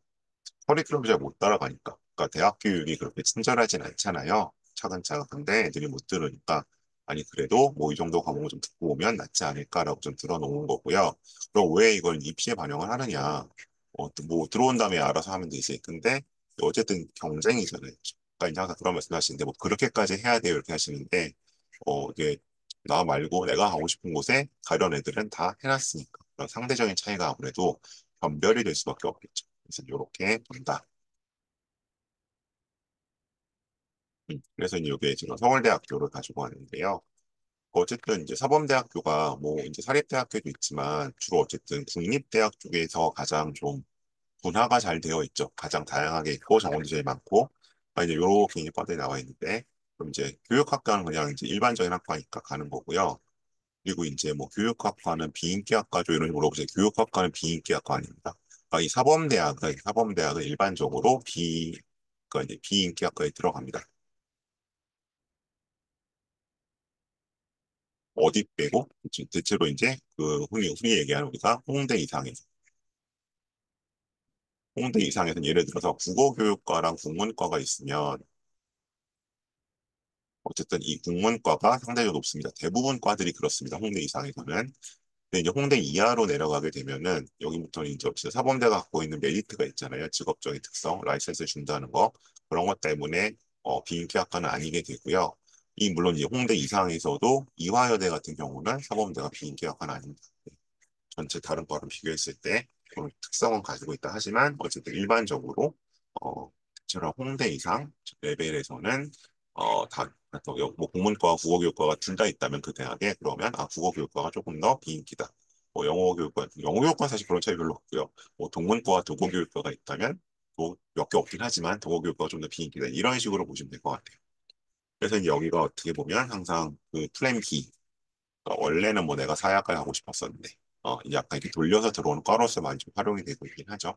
커리큘럼을 잘 못 따라가니까. 그러니까 대학 교육이 그렇게 친절하진 않잖아요. 차근차근한데 애들이 못 들으니까 아니 그래도 뭐 이 정도 과목을 좀 듣고 오면 낫지 않을까라고 좀 들어놓은 거고요. 그럼 왜 이걸 입시에 반영을 하느냐? 뭐 들어온 다음에 알아서 하면 되지. 근데 어쨌든 경쟁이잖아요. 그러니까 이제 항상 그런 말씀하시는데 뭐 그렇게까지 해야 돼요 이렇게 하시는데 이게 나 말고 내가 가고 싶은 곳에 가려는 애들은 다 해놨으니까 그런 상대적인 차이가 아무래도 변별이 될 수밖에 없겠죠. 그래서 이렇게 본다. 그래서 이제 이게 지금 서울대학교를 가지고 왔는데요. 어쨌든 이제 사범대학교가 뭐 이제 사립대학교도 있지만 주로 어쨌든 국립대학 쪽에서 가장 좀 분화가 잘 되어 있죠. 가장 다양하게 있고 정원도 제일 많고 이제 요렇게 이제 과들이 나와 있는데 그럼 이제 교육학과는 그냥 이제 일반적인 학과니까 가는 거고요. 그리고 이제 뭐 교육학과는 비인기학과죠 이런 식으로 물어보세요. 교육학과는 비인기학과 아닙니다. 이 사범대학은 일반적으로 그러니까 이제 비인기학과에 들어갑니다. 어디 빼고 대체로 이제 그 흔히 얘기하는 우리가 홍대 이상에서는 예를 들어서 국어교육과랑 국문과가 있으면 어쨌든 이 국문과가 상대적으로 높습니다. 대부분 과들이 그렇습니다. 홍대 이상에서는. 근데 이제 홍대 이하로 내려가게 되면은 여기부터는 이제 없이 사범대가 갖고 있는 메리트가 있잖아요. 직업적인 특성, 라이센스 준다는 거 그런 것 때문에 비인기 학과는 아니게 되고요. 물론 이제 홍대 이상에서도 이화여대 같은 경우는 사범대가 비인기 학과는 아닙니다. 전체 다른 과랑 비교했을 때. 그런 특성은 가지고 있다 하지만 어쨌든 일반적으로 대체로 홍대 이상 레벨에서는 뭐 국문과와 국어교육과가 둘 다 있다면 그 대학에 그러면 국어교육과가 조금 더 비인기다. 뭐 영어교육과 사실 그런 차이 별로 없고요. 뭐 동문과와 도고교육과가 있다면 뭐 몇 개 없긴 하지만 도고교육과가 좀 더 비인기다. 이런 식으로 보시면 될 것 같아요. 그래서 이제 여기가 어떻게 보면 항상 그 플랜 B, 원래는 뭐 내가 사회학과를 하고 싶었었는데 이제 약간 이렇게 돌려서 들어오는 과로서 많이 좀 활용이 되고 있긴 하죠.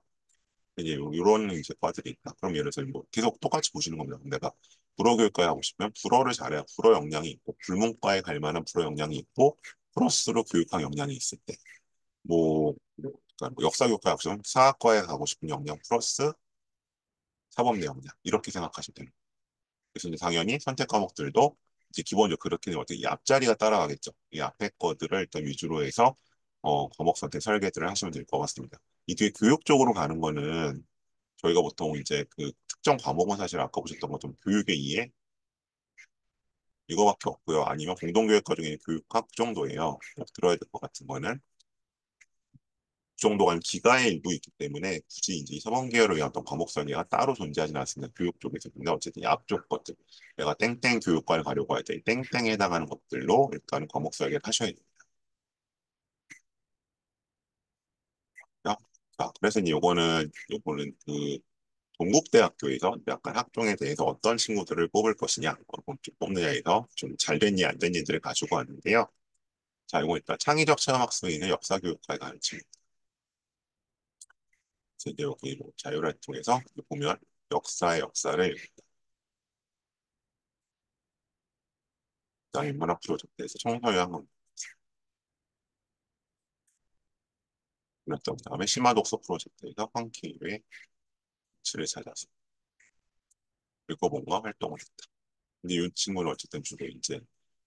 이제 이런 이제 과들이 있다. 그럼 예를 들어서 뭐 계속 똑같이 보시는 겁니다. 내가 불어교육과에 하고 싶으면 불어를 잘해야 불어 역량이 있고 불문과에 갈 만한 불어 역량이 있고 플러스로 교육학 역량이 있을 때 그러니까 뭐 역사교육과에 하고 싶으면 사학과에 가고 싶은 역량 플러스 사법내 역량 이렇게 생각하시면 됩니다. 그래서 이제 당연히 선택 과목들도 이제 기본적으로 그렇게 되면 어떻게 이 앞자리가 따라가겠죠. 이 앞에 거들을 일단 위주로 해서 과목 선택 설계들을 하시면 될 것 같습니다. 이 뒤에 교육 쪽으로 가는 거는 저희가 보통 이제 그 특정 과목은 사실 아까 보셨던 것처럼 교육의 이해 이거밖에 없고요. 아니면 공동교육과 중에 교육학 정도예요. 꼭 들어야 될 것 같은 거는 그 정도가 기가의 일부 있기 때문에 굳이 이제 서번 계열을 위한 어떤 과목 설계가 따로 존재하지는 않습니다. 교육 쪽에서. 근데 어쨌든 이 앞쪽 것들 내가 땡땡 교육과를 가려고 할 때 땡땡에 해당하는 것들로 일단 과목 설계를 하셔야 됩니다. 자, 그래서 이제 요거는 그 동국대학교에서 약간 학종에 대해서 어떤 친구들을 뽑을 것이냐, 뽑느냐에서 좀 잘 됐니, 안 됐니들을 가지고 왔는데요. 자, 이거 일단 창의적 체험학습에 역사교육과에 가는 친구. 그래서 이제 여기 뭐 자율활동에서 보면 역사의 역사를 일단 인문학 프로젝트에서 청소년 한번 그렸던 다음에 심화독서 프로젝트에서 황키류의 질을 찾아서 읽어본과 활동을 했다. 근데 이 친구는 어쨌든 주로 이제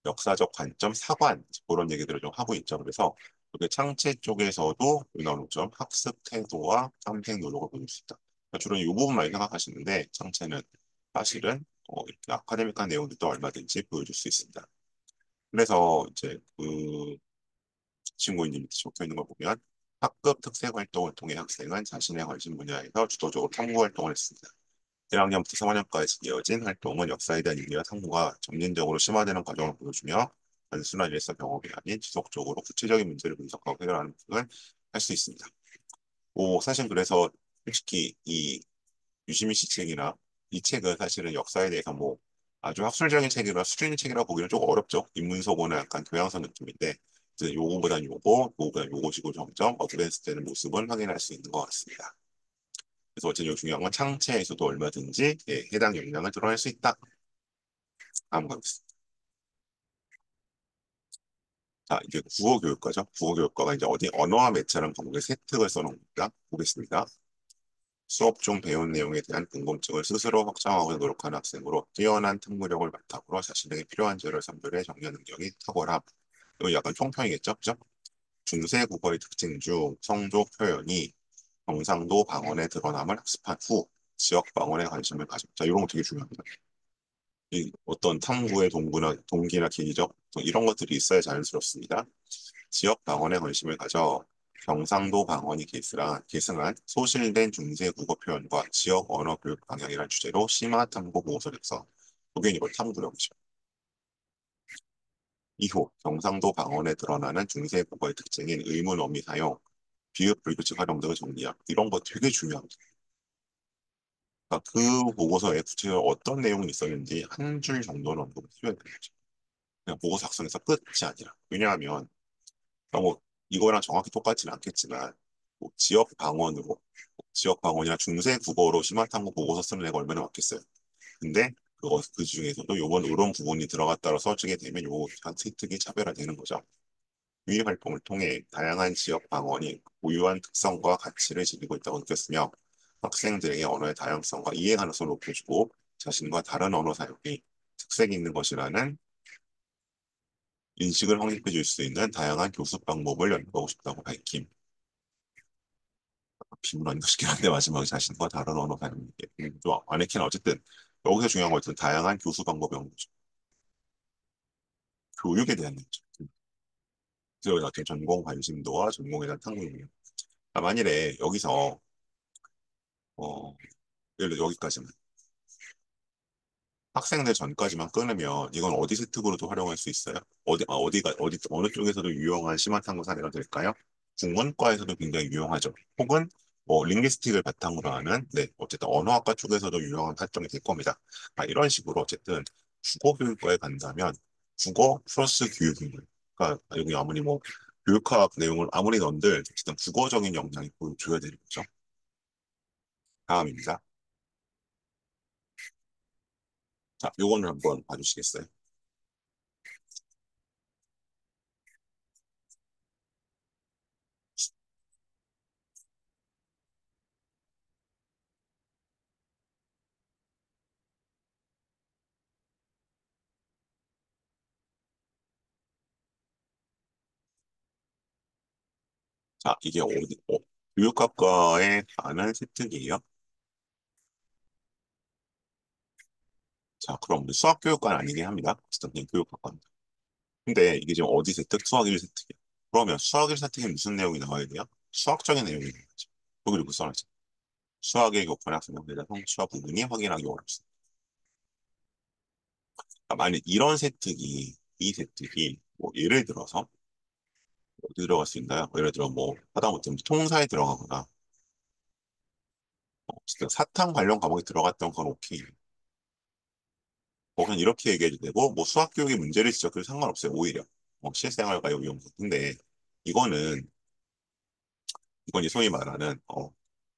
역사적 관점, 사관 그런 얘기들을 좀 하고 있죠. 그래서 이게 창체 쪽에서도 나오는 점 학습 태도와 탐색 노력을 보일 수 있다. 그러니까 주로 이 부분 많이 생각하시는데 창체는 사실은 이렇게 아카데믹한 내용들도 얼마든지 보여줄 수 있습니다. 그래서 이제 그 친구 이제 밑에 적혀 있는 걸 보면 학급 특색 활동을 통해 학생은 자신의 관심 분야에서 주도적으로 탐구 활동을 했습니다. 1학년부터 3학년까지 이어진 활동은 역사에 대한 이해와 탐구가 점진적으로 심화되는 과정을 보여주며 단순한 일상 경험이 아닌 지속적으로 구체적인 문제를 분석하고 해결하는 것을 할 수 있습니다. 사실 그래서 솔직히 이 유시민 씨 책이나 이 책은 사실은 역사에 대해서 뭐 아주 학술적인 책이라 수준의 책이라고 보기는 조금 어렵죠. 인문서고는 약간 교양서 느낌인데 이제 요거보단 요거 지고 점점 어드밴스 되는 모습은 확인할 수 있는 것 같습니다. 그래서 어쨌든 중요한 건 창체에서도 얼마든지 해당 역량을 드러낼 수 있다. 다음 가겠습니다. 자, 이제 국어교육과죠. 국어교육과가 이제 어디 언어와 매체라는 과목에 세특을 써놓은 겁니다. 보겠습니다. 수업 중 배운 내용에 대한 궁금증을 스스로 확장하고 노력하는 학생으로 뛰어난 탐구력을 바탕으로 자신에게 필요한 자료를 선별해 정리하는 능력이 탁월함. 이거 약간 총평이겠죠? 그죠? 중세 국어의 특징 중 성조 표현이 경상도 방언에 드러남을 학습한 후 지역 방언에 관심을 가져. 자, 이런 거 되게 중요합니다. 이 어떤 탐구의 동기나 계기적 이런 것들이 있어야 자연스럽습니다. 지역 방언에 관심을 가져 경상도 방언이 계승한 소실된 중세 국어 표현과 지역 언어 교육 방향이라는 주제로 심화 탐구 보고서를 써 독일 이걸 탐구력이죠. 2호 경상도 방언에 드러나는 중세 국어의 특징인 의문 어미 사용, 비읍 불규칙 활용 등을 정리함. 이런 거 되게 중요합니다. 그러니까 그 보고서에 구체적으로 어떤 내용이 있었는지 한 줄 정도는 언급을 해줘야 되는 거죠. 그냥 보고서 작성해서 끝이 아니라. 왜냐하면 뭐 이거랑 정확히 똑같지는 않겠지만 뭐 지역 방언이나 중세 국어로 심화탐구 보고서 쓰는 애가 얼마나 많겠어요. 근데 그 중에서도 요번 이런 부분이 들어갔다고 써주게 되면 요 세특이 차별화되는 거죠. 유의 활동을 통해 다양한 지역 방언이 고유한 특성과 가치를 지니고 있다고 느꼈으며 학생들에게 언어의 다양성과 이해 가능성을 높여주고 자신과 다른 언어 사용이 특색이 있는 것이라는 인식을 확립해 줄 수 있는 다양한 교습 방법을 연구하고 싶다고 밝힘. 비문화인가 싶긴 한데 마지막에 자신과 다른 언어 사용이 좀 아니긴 어쨌든 여기서 중요한 건 어쨌든 다양한 교수 방법이 없는 거죠. 교육에 대한 얘기죠. 그래서 어떤 전공 관심도와 전공에 대한 탐구입니다. 만일에 여기서 어, 예를 들어 여기까지만 학생들 전까지만 끊으면 이건 어디 세특으로도 활용할 수 있어요? 어느 쪽에서도 유용한 심화 탐구 사례가 될까요? 국문과에서도 굉장히 유용하죠. 혹은 뭐 링귀스틱을 바탕으로 하는 어쨌든 언어학과 쪽에서도 유용한 활동이 될 겁니다. 이런 식으로 어쨌든 국어 교육과에 간다면 국어 플러스 교육인물. 그러니까 여기 아무리 뭐 교육학 내용을 아무리 넣은들 어쨌든 국어적인 역량이 보여줘야 되는 거죠. 다음입니다. 자, 요거는 한번 봐주시겠어요? 자, 이게 교육학과에 관한 세특이에요. 자, 그럼 수학교육과는 아니긴 합니다. 어쨌든 그냥 교육학과입니다. 근데 이게 지금 어디 세특? 수학 1 세특이야. 그러면 수학 1 세특에 무슨 내용이 나와야 돼요? 수학적인 내용이 나와야죠. 여기를 못 써놨죠. 수학의 교권 학습력 대자 성취와 부분이 확인하기 어렵습니다. 만약 이런 세특이, 이 세특이, 뭐, 예를 들어서, 어디 들어갈 수 있나요? 예를 들어, 뭐, 하다못해 통사에 들어가거나, 어쨌든 사탕 관련 과목에 들어갔던 건 오케이. 뭐 그냥 이렇게 얘기해도 되고 뭐 수학 교육의 문제를 지적해도 상관없어요. 오히려 실생활과 이용. 근데 이거는 이건 이제 소위 말하는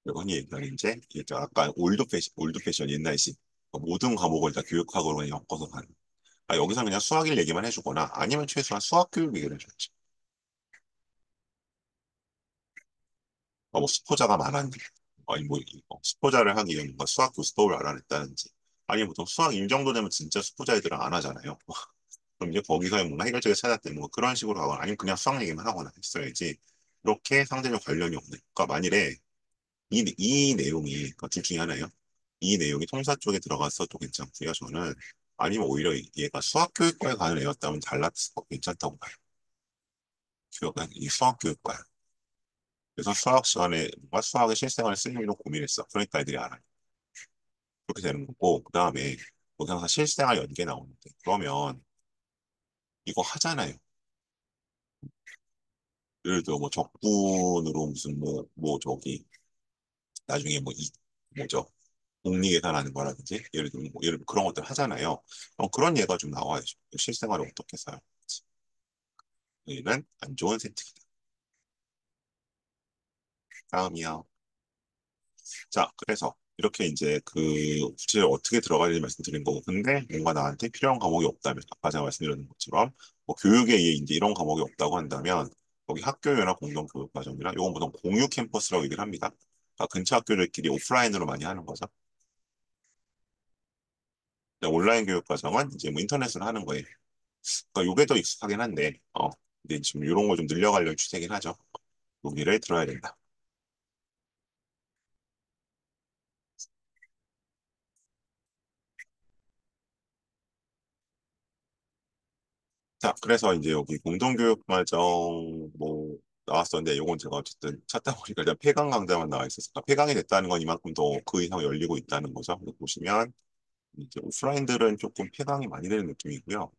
이건이 얘기하는 이제 아까 올드 패션 옛날식 모든 과목을 다 교육학으로 그냥 엮어서 가는. 여기서 그냥 수학일 얘기만 해주거나 아니면 최소한 수학 교육 얘기를 해줘야지. 뭐 수포자가 많았는지 아니 뭐 수포자를 하기 위해 뭔가 수학 교수법을 알아냈다든지 아니면 보통 수학 일 정도 되면 진짜 수포자 애들은 안 하잖아요. 그럼 이제 거기서 뭔가 해결책을 찾았대 뭐 그런 식으로 하거나 아니면 그냥 수학 얘기만 하거나 했어야지 이렇게 상대적 관련이 없네. 그러니까 만일에 이 내용이 그러니까 둘 중에 하나예요. 이 내용이 통사 쪽에 들어갔어도 괜찮고요. 저는 아니면 오히려 얘가 수학 교육과에 관한 애였다면 달랐을 괜찮다고 봐요. 교육은 이 수학 교육과야. 그래서 수학 시간에 뭔가 수학의 실생활을 쓰기로 고민했어. 그러니까 애들이 알아요. 그렇게 되는 거고 그 다음에 거기 항상 실생활 연계 나오는데 그러면 이거 하잖아요. 예를 들어 뭐 적분으로 무슨 뭐 저기 나중에 뭐죠 공리 계산하는 거라든지 예를 들어 그런 것들 하잖아요. 그런 예가 좀 나와야죠. 실생활을 어떻게 사용할지. 여기는 안 좋은 선택이다. 다음이요. 자, 그래서 이렇게 이제 그 구체적으로 어떻게 들어가야지 말씀드린 거고, 근데 뭔가 나한테 필요한 과목이 없다면, 아까 제가 말씀드린 것처럼, 뭐 교육에 이제 이런 과목이 없다고 한다면, 거기 학교연합 공동교육과정이나, 이건 보통 공유 캠퍼스라고 얘기를 합니다. 그러니까 근처 학교들끼리 오프라인으로 많이 하는 거죠. 근데 온라인 교육과정은 이제 뭐 인터넷으로 하는 거예요. 그러니까 요게 더 익숙하긴 한데, 근데 지금 이런 거 좀 늘려가려는 추세긴 하죠. 여기를 들어야 된다. 자, 그래서 이제 여기 공동교육과정 뭐 나왔었는데 요건 제가 어쨌든 찾다 보니까 일단 폐강 강좌만 나와 있었으니까 폐강이 됐다는 건 이만큼 더 그 이상 열리고 있다는 거죠. 여기 보시면 이제 오프라인들은 조금 폐강이 많이 되는 느낌이고요.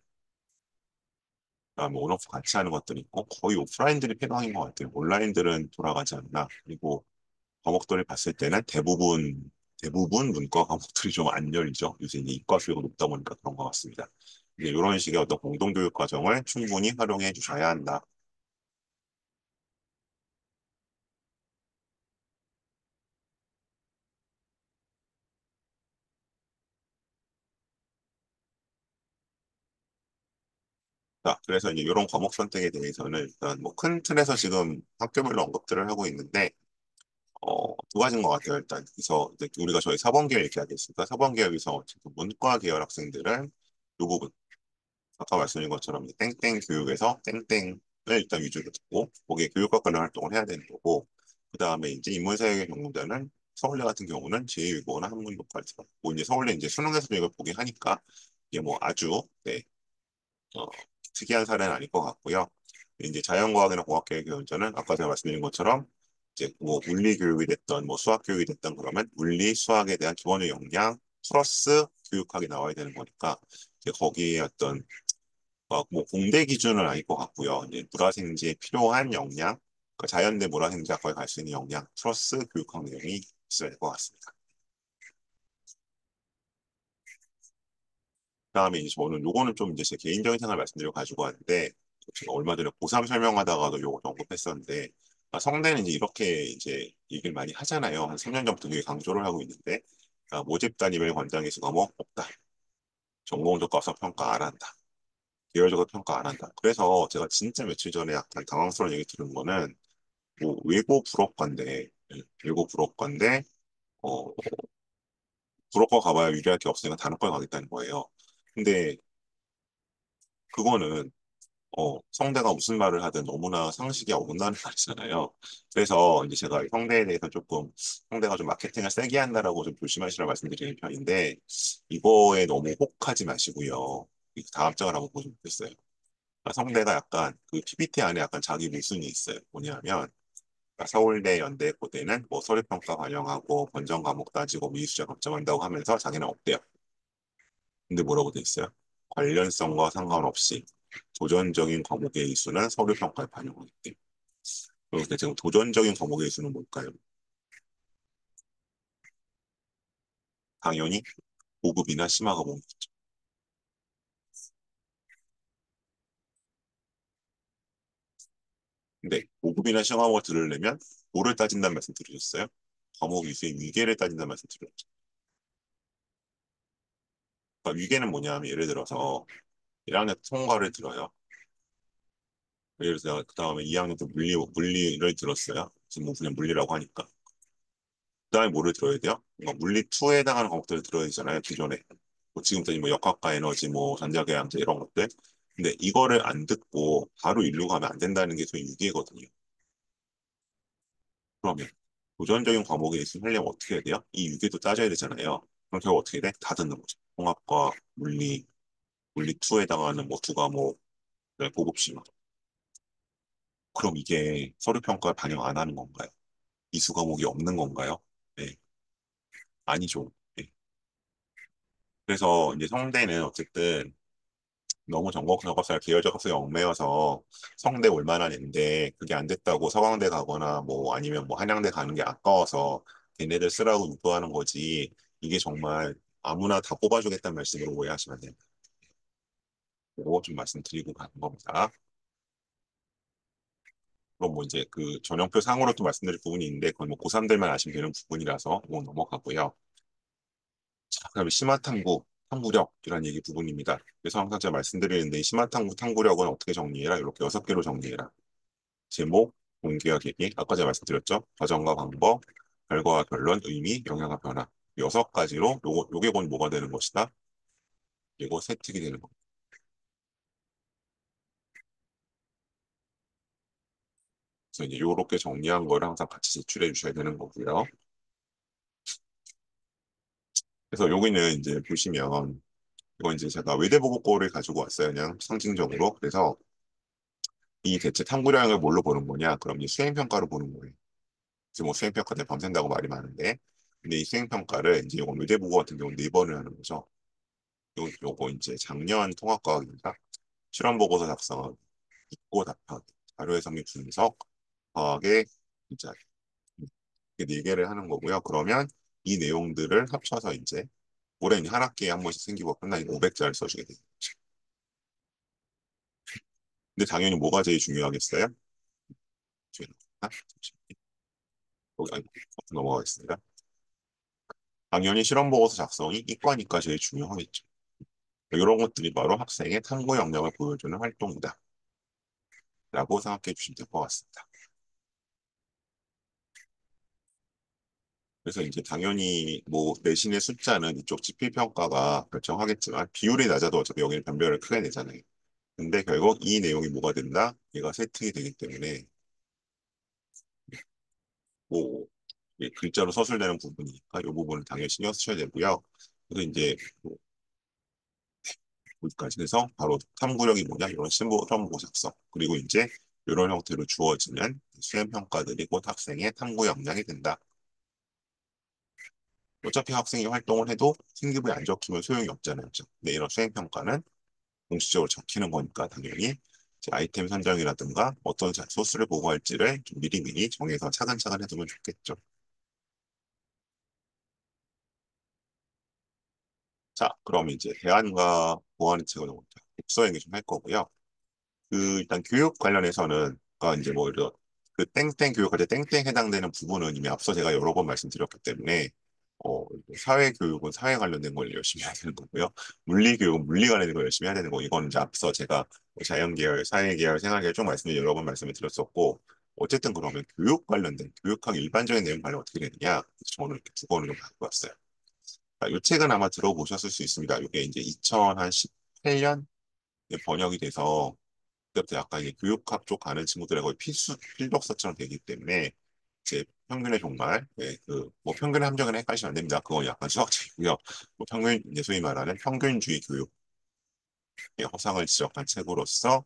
그다음에 온오프 같이 하는 것들이 있고 거의 오프라인들이 폐강인 것 같아요. 온라인들은 돌아가지 않나. 그리고 과목들을 봤을 때는 대부분 문과 과목들이 좀 안 열리죠. 요새 이제 이과 수요가 높다 보니까 그런 것 같습니다. 이제 이런 식의 어떤 공동교육 과정을 충분히 활용해 주셔야 한다. 자, 그래서 이제 이런 과목 선택에 대해서는 일단 뭐 큰 틀에서 지금 학교별로 언급들을 하고 있는데, 두 가지인 것 같아요. 일단, 그래서 이제 우리가 저희 사범계열 얘기하겠습니다. 사범계열에서 어쨌든 문과 계열 학생들은 이 부분, 아까 말씀드린 것처럼 이제 땡땡 교육에서 땡땡을 일단 위주로 듣고, 거기에 교육과 관련 활동을 해야 되는 거고, 그 다음에 이제 인문사회 경우자는 서울대 같은 경우는 제2외국어나 한문 교과를 들었고, 이제 서울대 이제 수능에서도 이걸 보긴 하니까, 이게 뭐 아주, 어, 특이한 사례는 아닐 것 같고요. 이제 자연과학이나 공학계열 교육자는 아까 제가 말씀드린 것처럼 이제 뭐 물리 교육이 됐던 뭐 수학 교육이 됐던 그러면 물리, 수학에 대한 기본의 역량 플러스 교육학이 나와야 되는 거니까 이제 거기에 어떤 뭐 공대 기준은 아닐 것 같고요. 이제 물화생지에 필요한 역량, 그러니까 자연대 물화생지학과에 갈 수 있는 역량 플러스 교육학 내용이 있어야 될 것 같습니다. 그다음에 이제 저는 요거는 좀 이제 제 개인적인 생각을 말씀드려 가지고 왔는데 제가 얼마 전에 고3 설명하다가도 요거 언급했었는데 성대는 이제 이렇게 이제 얘기를 많이 하잖아요. 한 3년 전부터 되게 강조를 하고 있는데 모집 단임을 권장의 과목 없다. 전공적 가서 평가 안 한다. 계열적으로 평가 안 한다. 그래서 제가 진짜 며칠 전에 약간 당황스러운 얘기 들은 거는 뭐 외고 불업관대, 외고 불업관대 어, 불업과 가봐야 유리할 게 없으니까 단업과 가겠다는 거예요. 근데 그거는 성대가 무슨 말을 하든 너무나 상식이 어긋나는 말이잖아요. 그래서 이제 제가 성대에 대해서 조금 성대가 좀 마케팅을 세게 한다라고 좀 조심하시라고 말씀드리는 편인데 이거에 너무 혹하지 마시고요. 다음 장을 한번 보시면 좋겠어요. 그러니까 성대가 약간 그 PPT 안에 약간 자기 모순이 있어요. 뭐냐면 그러니까 서울대, 연대, 고대는 뭐 서류평가 반영하고 번정 과목 따지고 미수자 걱정한다고 하면서 자기는 없대요. 근데 뭐라고 돼 있어요? 관련성과 상관없이 도전적인 과목의 이수는 서류 평가에 반영하기 때문에. 그런데 지금 도전적인 과목의 이수는 뭘까요? 당연히 고급이나 심화 과목이죠. 근데 고급이나 심화 과목을 들으려면 뭐를 따진다는 말씀 들으셨어요? 과목 이수의 위계를 따진다는 말씀 들으셨죠. 그러니까 위계는 뭐냐면 예를 들어서 1학년 통과를 들어요. 예를 들어서 그 다음에 2학년 때 물리를 들었어요. 지금 뭐 그냥 물리라고 하니까. 그다음에 뭐를 들어야 돼요? 뭔가 물리 2에 해당하는 과목들을 들어야 되잖아요. 기존에. 뭐 지금까지 뭐 역학과 에너지, 뭐 전자계량제 이런 것들. 근데 이거를 안 듣고 바로 일로 가면 안 된다는 게 저희 유기거든요. 그러면 도전적인 과목에 있으면 하려면 어떻게 해야 돼요? 이 유기도 따져야 되잖아요. 그럼 결국 어떻게 돼? 다 듣는 거죠. 통합과 물리 2에 해당하는 뭐 두 과목, 고급 심화. 그럼 이게 서류 평가를 반영 안 하는 건가요? 이수 과목이 없는 건가요? 네, 아니죠. 네. 그래서 이제 성대는 어쨌든 너무 전공 작업살 계열 작업살이 얽매여서 성대 올 만한 앤데 그게 안 됐다고 서강대 가거나 뭐 아니면 뭐 한양대 가는 게 아까워서 걔네들 쓰라고 유도하는 거지 이게 정말 아무나 다 뽑아주겠다는 말씀으로 오해하시면 안 됩니다. 그거 좀 말씀드리고 가는 겁니다. 그럼 뭐 이제 그 전형표 상으로 또 말씀드릴 부분이 있는데 그건 뭐 고3들만 아시면 되는 부분이라서 그건 넘어가고요. 자, 그다음에 심화탐구, 탐구력 이런 얘기 부분입니다. 그래서 항상 제가 말씀드리는데 심화탐구, 탐구력은 어떻게 정리해라? 이렇게 6개로 정리해라. 제목, 동기와 계기, 아까 제가 말씀드렸죠? 과정과 방법, 결과와 결론, 의미, 영향과 변화. 6가지로 요게 곧 뭐가 되는 것이다? 이거 세특이 되는 겁니다. 그래서 이제 요렇게 정리한 거를 항상 같이 제출해 주셔야 되는 거고요. 그래서 여기는 이제 보시면 이거 이제 제가 외대보고서를 가지고 왔어요. 그냥 상징적으로. 그래서 이 대체 탐구량을 뭘로 보는 거냐? 그럼 이제 수행평가로 보는 거예요. 그래서 뭐 수행평가 때 밤샌다고 말이 많은데 근데 이 수행평가를 이제 이건 외대보고 같은 경우는 4번을 하는 거죠. 요거 이제 작년 통합과학입니다. 실험 보고서 작성, 입고 답변, 자료 해석 및 분석, 과학의 이제 이렇게 4개를 하는 거고요. 그러면 이 내용들을 합쳐서 이제 올해 이제 한 학기에 한 번씩 생기고 끝나니까 500자를 써주게 되죠. 근데 당연히 뭐가 제일 중요하겠어요? 잠시만요. 아이고, 넘어가겠습니다. 당연히 실험 보고서 작성이 이과니까 제일 중요하겠죠. 이런 것들이 바로 학생의 탐구 역량을 보여주는 활동이다. 라고 생각해 주시면 될 것 같습니다. 그래서 이제 당연히 뭐 내신의 숫자는 이쪽 지필평가가 결정하겠지만 비율이 낮아도 어차피 여기는 변별을 크게 내잖아요. 근데 결국 이 내용이 뭐가 된다? 얘가 세팅이 되기 때문에 뭐 글자로 서술되는 부분이니까 이 부분을 당연히 신경 쓰셔야 되고요. 그래서 이제 뭐 여기까지 해서 바로 탐구력이 뭐냐 이런 실무 작성 그리고 이제 이런 형태로 주어지는 수행평가들이 곧 학생의 탐구 역량이 된다. 어차피 학생이 활동을 해도 생기부에 안 적히면 소용이 없잖아요. 그죠? 근데 이런 수행평가는 공식적으로 적히는 거니까 당연히 이제 아이템 선정이라든가 어떤 소스를 보고할지를 좀 미리미리 정해서 차근차근 해두면 좋겠죠. 자, 그럼 이제 대안과 보완의 책을 독서 얘기 좀 할 거고요. 그 일단 교육 관련해서는 이제 뭐 이런 그 땡땡 교육할 때 땡땡 해당되는 부분은 이미 앞서 제가 여러 번 말씀드렸기 때문에 사회 교육은 사회 관련된 걸 열심히 해야 되는 거고요. 물리 교육은 물리 관련된 걸 열심히 해야 되는 거. 이건 이제 앞서 제가 뭐 자연 계열, 사회 계열, 생활 계열 좀 여러 번 말씀을 드렸었고 어쨌든 그러면 교육 관련된 교육학 일반적인 내용 관련 어떻게 되느냐? 저는 이렇게 두 권을 좀 갖고 왔어요. 이 책은 아마 들어보셨을 수 있습니다. 이게 이제 2018년 번역이 돼서 그때부터 약간 이제 교육학 쪽 가는 친구들의 거의 필독서처럼 되기 때문에 이제 평균의 종말, 뭐 평균의 함정은 헷갈리시면 안 됩니다. 그건 약간 수학책이고요. 뭐 평균, 이제 소위 말하는 평균주의 교육의 허상을 지적한 책으로서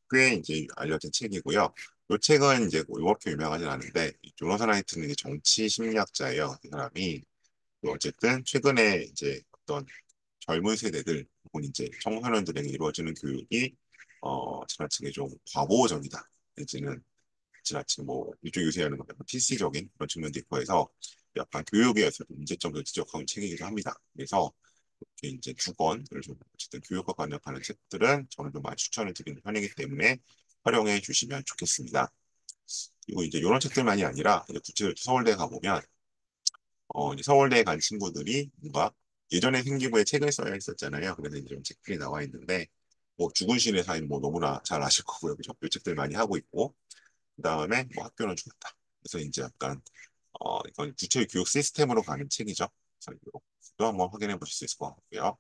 꽤 이제 알려진 책이고요. 이 책은 이제 뭐 이렇게 유명하진 않은데 조나선 하이트는 정치 심리학자예요. 이 사람이 어쨌든 최근에 이제 어떤 젊은 세대들 혹은 이제 청소년들에게 이루어지는 교육이 지나치게 좀 과보적이다. 내지는 지나치게 뭐 이쪽 요새하는 거 약간 PC적인 그런 측면도 있고 해서 약간 교육에 있어서 문제점을 지적하는 책이기도 합니다. 그래서 이렇게 이제 두 권을 좀 어쨌든 교육과 관련하는 책들은 저는 좀 많이 추천을 드리는 편이기 때문에 활용해 주시면 좋겠습니다. 그리고 이제 이런 책들만이 아니라 이제 구체적으로 서울대 가보면 이제 서울대에 간 친구들이 뭔가 예전에 생기부에 책을 써야 했었잖아요. 그래서 이제 좀 책들이 나와 있는데 뭐 죽은 신의 사인 뭐 너무나 잘 아실 거고요. 그죠? 이 책들 많이 하고 있고 그다음에 뭐 학교는 죽었다. 그래서 이제 약간 이건 구체의 교육 시스템으로 가는 책이죠. 그래서 이것도 한번 확인해 보실 수 있을 것 같고요.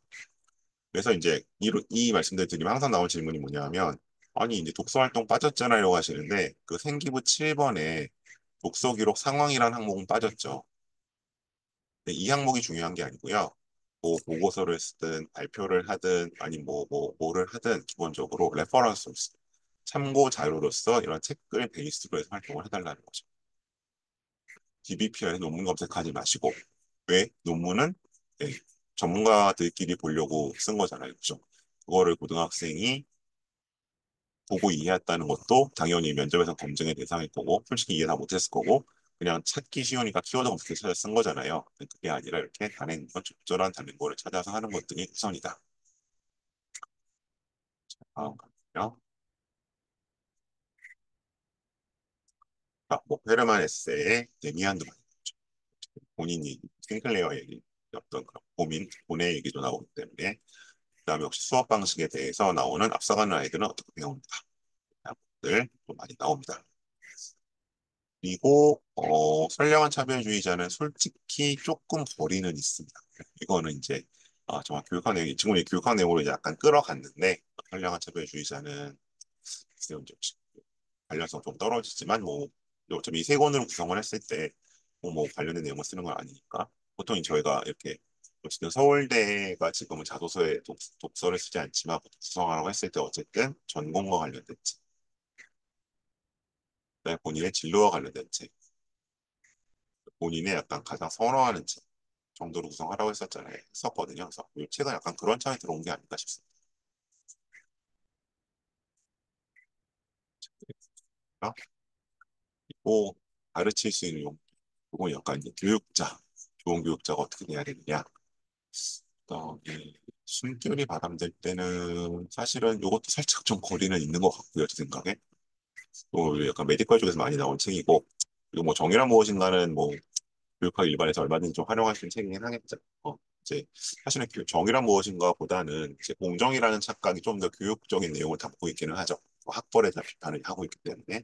그래서 이제 이 말씀들 드리면 항상 나올 질문이 뭐냐면 아니 이제 독서 활동 빠졌잖아요 하시는데 그 생기부 7번에 독서 기록 상황이라는 항목은 빠졌죠. 근데 이 항목이 중요한 게 아니고요. 뭐 보고서를 쓰든 발표를 하든 아니 뭐를 하든 기본적으로 레퍼런스 참고 자료로서 이런 책을 베이스로 해서 활동을 해달라는 거죠. DBPR에 논문 검색하지 마시고 왜 논문은 네, 전문가들끼리 보려고 쓴 거잖아요. 그죠? 그거를 고등학생이 보고 이해했다는 것도 당연히 면접에서 검증의 대상일 거고 솔직히 이해 다 못했을 거고 그냥 찾기 쉬우니까 키워드 검색해서 쓴 거잖아요. 그게 아니라 이렇게 적절한 단행본을 찾아서 하는 것들이 우선이다. 다음 가요. 뭐 페르만 에세이의 데미안도 본인이 싱클레어 얘기 어떤 그런 고민, 고뇌 얘기도 나오기 때문에 그다음에 역시 수업 방식에 대해서 나오는 앞서가는 아이들은 어떻게 배웁니까? 들 많이 나옵니다. 그리고 선량한 차별주의자는 솔직히 조금 거리는 있습니다. 이거는 이제 정말 교육학 내용, 이 친구는 교육학 내용으로 이제 약간 끌어갔는데 선량한 차별주의자는 글쎄요, 이제 관련성 좀 떨어지지만 뭐 어차피 이세 권으로 구성을 했을 때 뭐 관련된 내용을 쓰는 건 아니니까 보통 저희가 이렇게 어쨌든 서울대가 지금은 자소서에 독서를 쓰지 않지만 구성하라고 했을 때 어쨌든 전공과 관련된 책, 본인의 진로와 관련된 책, 본인의 약간 가장 선호하는 책 정도로 구성하라고 했었거든요. 그래서 이 책은 약간 그런 차에 들어온 게 아닐까 싶습니다. 그리고 가르칠 수 있는 용, 그건 약간 이제 교육자, 좋은 교육자가 어떻게 돼야 되느냐. 이 숨결이 바람될 때는 사실은 이것도 살짝 좀 거리는 있는 것 같고요, 제 생각에. 또 약간 메디컬 쪽에서 많이 나온 책이고, 그리고 뭐 정의란 무엇인가는 뭐 교육학 일반에서 얼마든지 좀 활용할 수 있는 책이긴 하겠죠. 이제 사실은 정의란 무엇인가 보다는 이제 공정이라는 착각이 좀 더 교육적인 내용을 담고 있기는 하죠. 학벌에 대한 비판을 하고 있기 때문에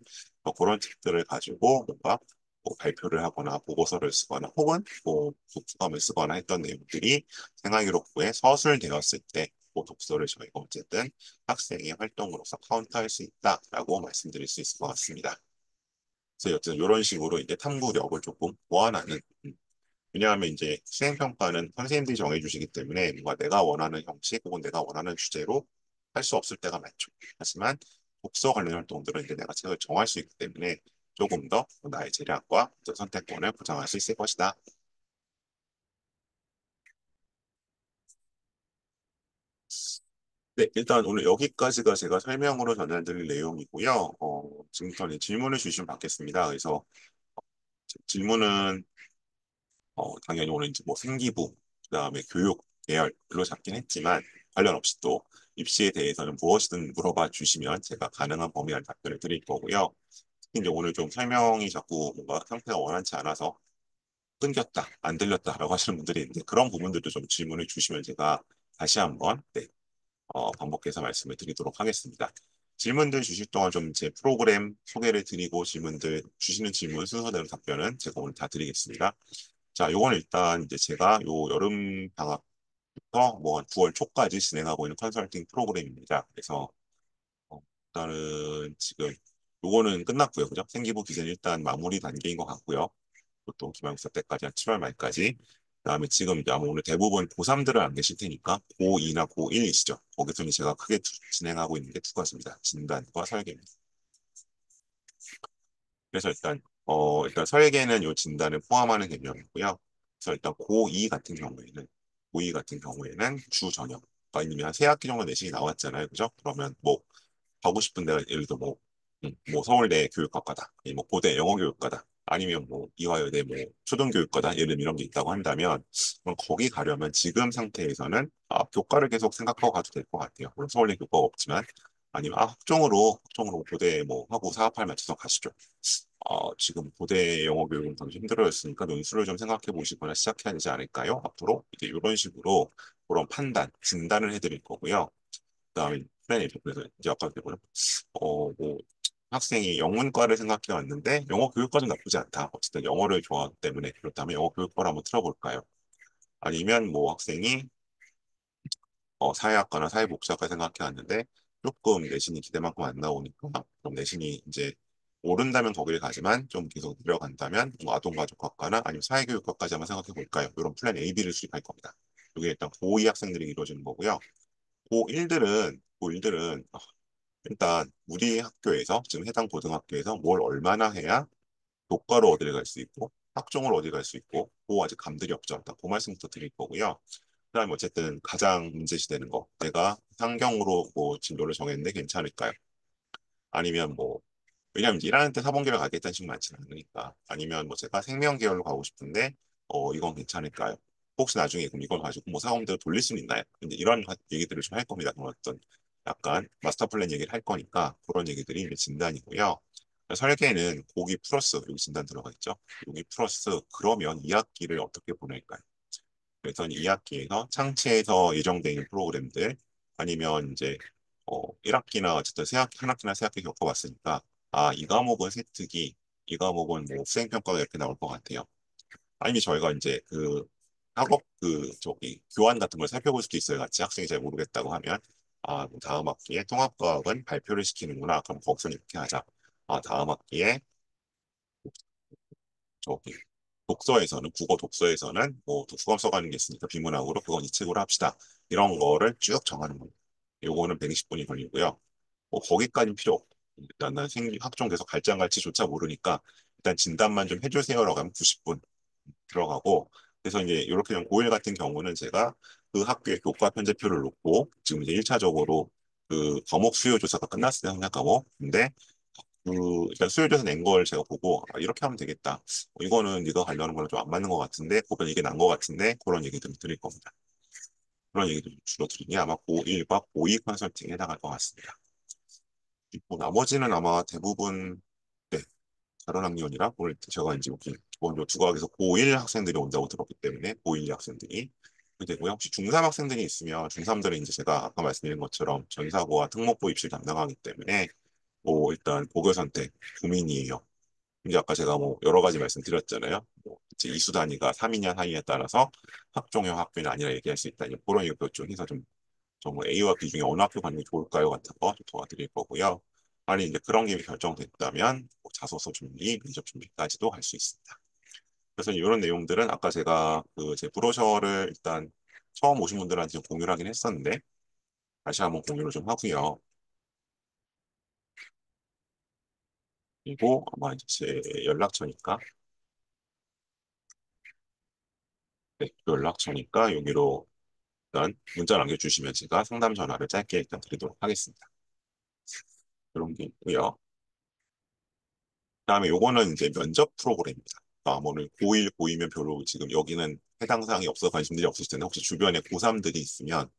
그런 책들을 가지고 뭔가 뭐 발표를 하거나 보고서를 쓰거나 혹은 뭐 독후감을 쓰거나 했던 내용들이 생활기록부에 서술되었을 때 뭐 독서를 저희가 어쨌든 학생의 활동으로서 카운트할 수 있다라고 말씀드릴 수 있을 것 같습니다. 그래서 어쨌든 이런 식으로 이제 탐구력을 조금 보완하는 왜냐하면 이제 수행평가는 선생님들이 정해주시기 때문에 뭔가 내가 원하는 형식 혹은 내가 원하는 주제로 할 수 없을 때가 많죠. 하지만 독서 관련 활동들은 이제 내가 책을 정할 수 있기 때문에 조금 더 나의 재량과 선택권을 보장할 수 있을 것이다. 네, 일단 오늘 여기까지가 제가 설명으로 전해드릴 내용이고요. 지금부터 질문을 주시면 받겠습니다. 그래서 질문은 당연히 오늘 이제 뭐 생기부, 그다음에 교육 계열로 잡긴 했지만 관련 없이 또 입시에 대해서는 무엇이든 물어봐 주시면 제가 가능한 범위 안에 답변을 드릴 거고요. 특히 이제 오늘 좀 설명이 자꾸 뭔가 상태가 원활치 않아서 끊겼다, 안 들렸다라고 하시는 분들이 있는데 그런 부분들도 좀 질문을 주시면 제가 다시 한번 네, 반복해서 말씀을 드리도록 하겠습니다. 질문들 주실 동안 좀 제 프로그램 소개를 드리고 질문들 주시는 질문 순서대로 답변은 제가 오늘 다 드리겠습니다. 자, 요건 일단 이제 제가 요 여름 방학부터 뭐 9월 초까지 진행하고 있는 컨설팅 프로그램입니다. 그래서 일단은 지금 요거는 끝났고요. 그죠? 생기부 기재는 일단 마무리 단계인 것 같고요. 보통 기말고사 때까지 한 7월 말까지. 그다음에 지금 이제 아마 오늘 대부분 고3들은 안 계실 테니까 고2나 고1이시죠. 거기서는 제가 크게 진행하고 있는 게 두 가지입니다. 진단과 설계입니다. 그래서 일단 설계는 요 진단을 포함하는 개념이고요. 그래서 일단 고2 같은 경우에는 주 전형. 그러니까 이미 한 세 학기 정도 내신이 나왔잖아요. 그죠? 그러면 뭐 가고 싶은 데가 예를 들어 뭐 서울대 교육학과다, 아니면 뭐 고대 영어교육과다, 아니면 뭐 이화여대 뭐 초등교육과다, 예를 들면 이런 게 있다고 한다면 그럼 거기 가려면 지금 상태에서는 교과를 계속 생각하고 가도 될 것 같아요. 물론 서울대 교과가 없지만 아니면 학종으로 고대 뭐 하고 사업할 맞춰서 가시죠. 지금 고대 영어 교육은 더 힘들어졌으니까 논술을 좀 생각해 보시거나 시작해야 되지 않을까요? 앞으로 이제 이런 식으로 그런 판단, 진단을 해드릴 거고요. 그다음에 플랜이죠. 그래서 이제 아까 그랬고요. 뭐 학생이 영문과를 생각해 왔는데 영어 교육과 좀 나쁘지 않다. 어쨌든 영어를 좋아하기 때문에 그렇다면 영어 교육과를 한번 틀어볼까요? 아니면 뭐 학생이 사회학과나 사회복지학과 생각해 왔는데 조금 내신이 기대만큼 안 나오니까 그럼 내신이 이제 오른다면 거기를 가지만 좀 계속 내려간다면 뭐 아동가족학과나 아니면 사회교육과까지 한번 생각해 볼까요? 이런 플랜 A, B를 수립할 겁니다. 이게 일단 고2 학생들이 이루어지는 거고요. 고1들은 일단 우리 학교에서 지금 해당 고등학교에서 뭘 얼마나 해야 교과로 어디를 갈 수 있고 학종을 어디 갈 수 있고 그 아직 감들이 없죠. 일단 그 말씀부터 드릴 거고요. 그다음에 어쨌든 가장 문제시되는 거 내가 상경으로 뭐 진로를 정했는데 괜찮을까요? 아니면 뭐 왜냐하면 이제 일하는 때 사범계를 가겠다는 식이 많지는 않으니까 아니면 뭐 제가 생명 계열로 가고 싶은데 이건 괜찮을까요? 혹시 나중에 그럼 이걸 가지고 뭐 사범대로 돌릴 수는 있나요? 근데 이런 얘기들을 좀 할 겁니다. 그런 어떤 약간 마스터 플랜 얘기를 할 거니까 그런 얘기들이 이제 진단이고요. 설계는 고기 플러스 여기 진단 들어가 있죠. 여기 플러스 그러면 2학기를 어떻게 보낼까요? 그래서 2학기에서 창체에서 예정되어 있는 프로그램들 아니면 이제 1학기나 어쨌든 한 학기나 세 학기 겪어봤으니까 이 과목은 세특이 이 과목은 뭐 수행평가가 이렇게 나올 것 같아요. 아니면 저희가 이제 그 학업 저기 교환 같은 걸 살펴볼 수도 있어요. 같이 학생이 잘 모르겠다고 하면 뭐 다음 학기에 통합과학은 발표를 시키는구나. 그럼 거기서 이렇게 하자. 다음 학기에 저기 독서에서는 국어 독서에서는 뭐 독후감 써가는 게 있으니까 비문학으로 그건 이 책으로 합시다. 이런 거를 쭉 정하는 겁니다. 요거는 120분이 걸리고요. 뭐 거기까지는 필요 없고 일단 난 학종 계속 갈지 안 갈지조차 모르니까 일단 진단만 좀 해주세요라고 하면 90분 들어가고 그래서 이제 이렇게 좀 고1 같은 경우는 제가 그 학교의 교과 편제표를 놓고 지금 이제 1차적으로 그 과목 수요 조사가 끝났을 때 학력 과목 근데 일단 수요조사 낸 걸 제가 보고 이렇게 하면 되겠다. 이거는 네가 가려는 거랑 좀 안 맞는 것 같은데 그건 이게 난 것 같은데 그런 얘기들을 드릴 겁니다. 그런 얘기들 주로 드리니 아마 고1과 고2 컨설팅에 해당할 것 같습니다. 그리고 나머지는 아마 대부분 네, 다른 학년이라 오늘 제가 이제 여기 먼저 두 과학에서 고1 학생들이 온다고 들었기 때문에 고1 학생들이 되고요. 혹시 중3 학생들이 있으면 중3들은 이제 제가 아까 말씀드린 것처럼 전사고와 특목고 입시를 담당하기 때문에 뭐 일단 고교 선택 고민이에요. 이제 아까 제가 뭐 여러 가지 말씀드렸잖아요. 뭐 이제 이수 단위가 3이냐 4이냐에 따라서 학종형 학교는 아니라 얘기할 수 있다. 이제 그런 얘기 좀 해서 좀 정말 A와 B 중에 어느 학교 가는 게 좋을까요? 같은 거 좀 도와드릴 거고요. 아니 이제 그런 게 결정됐다면 뭐 자소서 준비, 면접 준비까지도 할 수 있습니다. 그래서 이런 내용들은 아까 제가 그 제 브로셔를 일단 처음 오신 분들한테 좀 공유를 하긴 했었는데 다시 한번 공유를 좀 하고요. 그리고 아마 이제 제 연락처니까, 네, 그 연락처니까 여기로 일단 문자 남겨주시면 제가 상담 전화를 짧게 일단 드리도록 하겠습니다. 그런 게 있고요. 그다음에 요거는 이제 면접 프로그램입니다. 오늘 고1, 고2면 별로 지금 여기는 해당 사항이 없어 관심들이 없으실 텐데 혹시 주변에 고3들이 있으면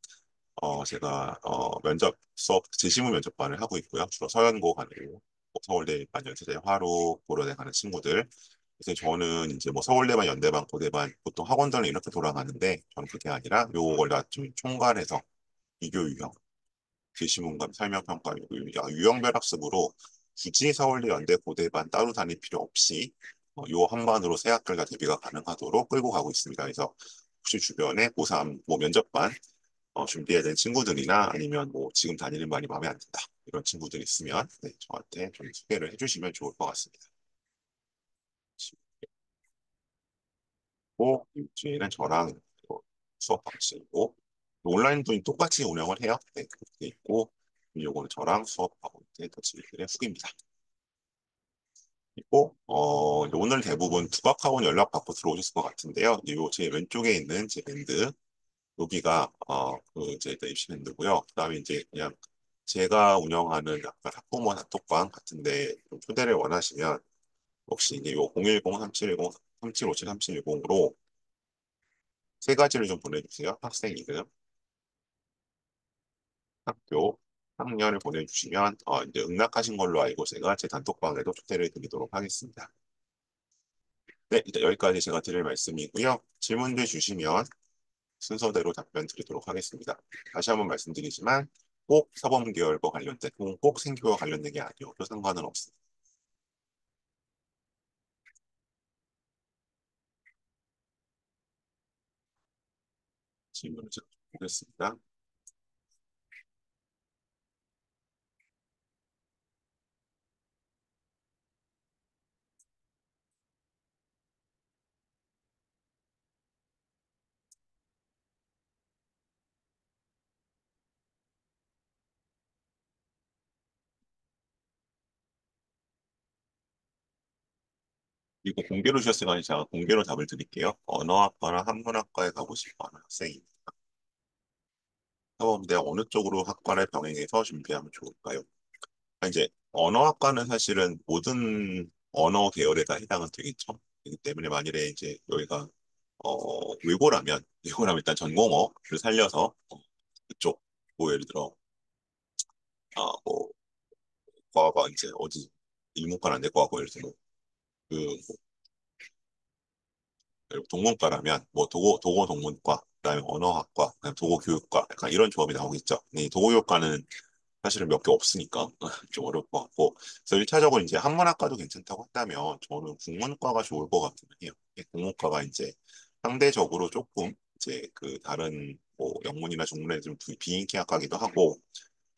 제가 면접 수업 재시무 면접반을 하고 있고요. 주로 서연고 가는 뭐 서울대 일반 연세대 화로 고려대 가는 친구들. 그래서 저는 이제 뭐 서울대반, 연대반, 고대반 보통 학원들은 이렇게 돌아가는데 저는 그게 아니라 요걸 다 좀 총괄해서 비교 유형 게시문감 설명평가 유형별 학습으로 굳이 서울대 연대 고대반 따로 다닐 필요 없이 요 한반으로 새 학교가 대비가 가능하도록 끌고 가고 있습니다. 그래서 혹시 주변에 고3 뭐 면접반 준비해야 되는 친구들이나 아니면 뭐 지금 다니는 반이 마음에 안 든다 이런 친구들 있으면 네, 저한테 좀 소개를 해주시면 좋을 것 같습니다. 그리고 일주일은 저랑 수업 방식이고 온라인도 똑같이 운영을 해요. 네, 그렇게 있고 요거는 저랑 수업하고 있는 더치들의 후기입니다. 그리고 오늘 대부분 국악학원 연락 받고 들어오셨을 것 같은데요. 요제 왼쪽에 있는 제 밴드 여기가 제 입시 밴드고요. 그다음에 이제 그냥 제가 운영하는 약간 학부모 단톡방 같은데 좀 초대를 원하시면 혹시 이제 요 010-3710 3757-3710으로 세 가지를 좀 보내주세요. 학생 이름, 학교, 학년을 보내주시면 이제 응답하신 걸로 알고 제가 제 단톡방에도 초대를 드리도록 하겠습니다. 네, 일단 여기까지 제가 드릴 말씀이고요. 질문들 주시면 순서대로 답변 드리도록 하겠습니다. 다시 한번 말씀드리지만 꼭 사범계열과 관련된 혹은 꼭 생교와 관련된 게 아니어도 상관은 없습니다. 질문을 제가 보겠습니다. 이거 공개로 주셨으니 제가 공개로 답을 드릴게요. 언어학과나 한문학과에 가고 싶어 하는 학생이 사범대 어느 쪽으로 학과를 병행해서 준비하면 좋을까요? 이제 언어학과는 사실은 모든 언어 계열에 다 해당은 되겠죠. 그렇기 때문에 만일에 이제 여기가 외고라면 외고라면 일단 전공어를 살려서 그쪽 뭐 예를 들어 뭐 과가 이제 어디 일문과는 안 될 것 같고 예를 들어 그 동문과라면 뭐 도고 동문과 그다음에 언어학과 그다음에 도고 교육과 약간 이런 조합이 나오겠죠. 이 도고 교육과는 사실은 몇 개 없으니까 좀 어려울 것 같고 그래서 1차적으로 이제 한문학과도 괜찮다고 한다면 저는 국문과가 좋을 것 같긴 해요. 국문과가 이제 상대적으로 조금 이제 그 다른 뭐 영문이나 중문에 좀 비인기 학과기도 하고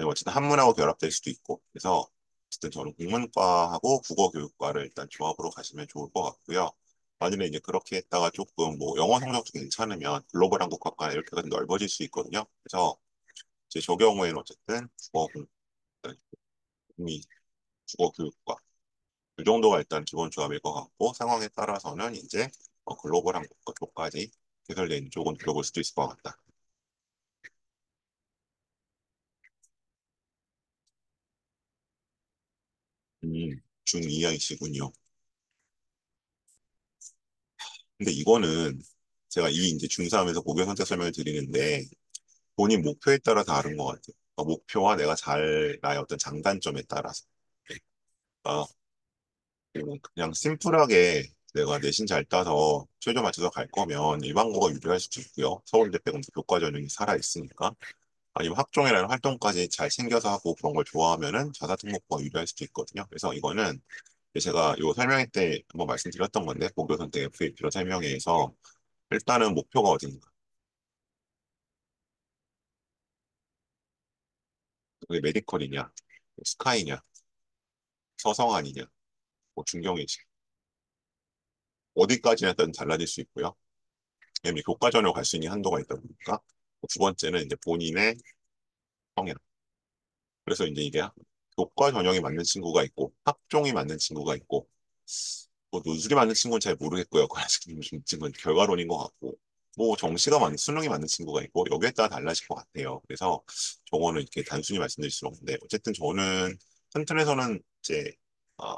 어쨌든 한문하고 결합될 수도 있고 그래서 어쨌든 저는 국문과하고 국어교육과를 일단 조합으로 가시면 좋을 것 같고요. 만약에 이제 그렇게 했다가 조금 뭐 영어 성적도 괜찮으면 글로벌 한국학과 이렇게가 좀 넓어질 수 있거든요. 그래서 이제 저 경우에는 어쨌든 국미, 국어교육과 이 정도가 일단 기본 조합일 것 같고 상황에 따라서는 이제 글로벌 한국과 쪽까지 개설되어 있는 쪽은 들어볼 수도 있을 것 같다. 중2이시군요. 근데 이거는 제가 이 이제 중3에서 고교 선택 설명을 드리는데 본인 목표에 따라 다른 것 같아요. 목표와 내가 나의 어떤 장단점에 따라서. 아, 그냥 심플하게 내가 내신 잘 따서 최저 맞춰서 갈 거면 일반고가 유리할 수도 있고요. 서울대 빼고 교과 전형이 살아 있으니까. 아니면 학종이라는 활동까지 잘 챙겨서 하고 그런 걸 좋아하면은 자사 등록부가 유리할 수도 있거든요. 그래서 이거는 제가 요 설명회 때 한번 말씀드렸던 건데 고교 선택 FAP로 설명회에서 일단은 목표가 어딘가. 그게 메디컬이냐, 스카이냐, 서성한이냐, 뭐 중경이지. 어디까지나 일단 달라질 수 있고요. 왜냐면 교과 전형 갈 수 있는 한도가 있다 보니까. 두 번째는 이제 본인의 성향. 그래서 이제 이게 교과 전형이 맞는 친구가 있고 학종이 맞는 친구가 있고 뭐 노술이 맞는 친구는 잘 모르겠고요. 그래서 지금 결과론인 것 같고 뭐 정시가 맞는 수능이 맞는 친구가 있고 여기에 따라 달라질 것 같아요. 그래서 저거는 이렇게 단순히 말씀드릴 수는 없는데 어쨌든 저는 큰 틀에서는 이제 어,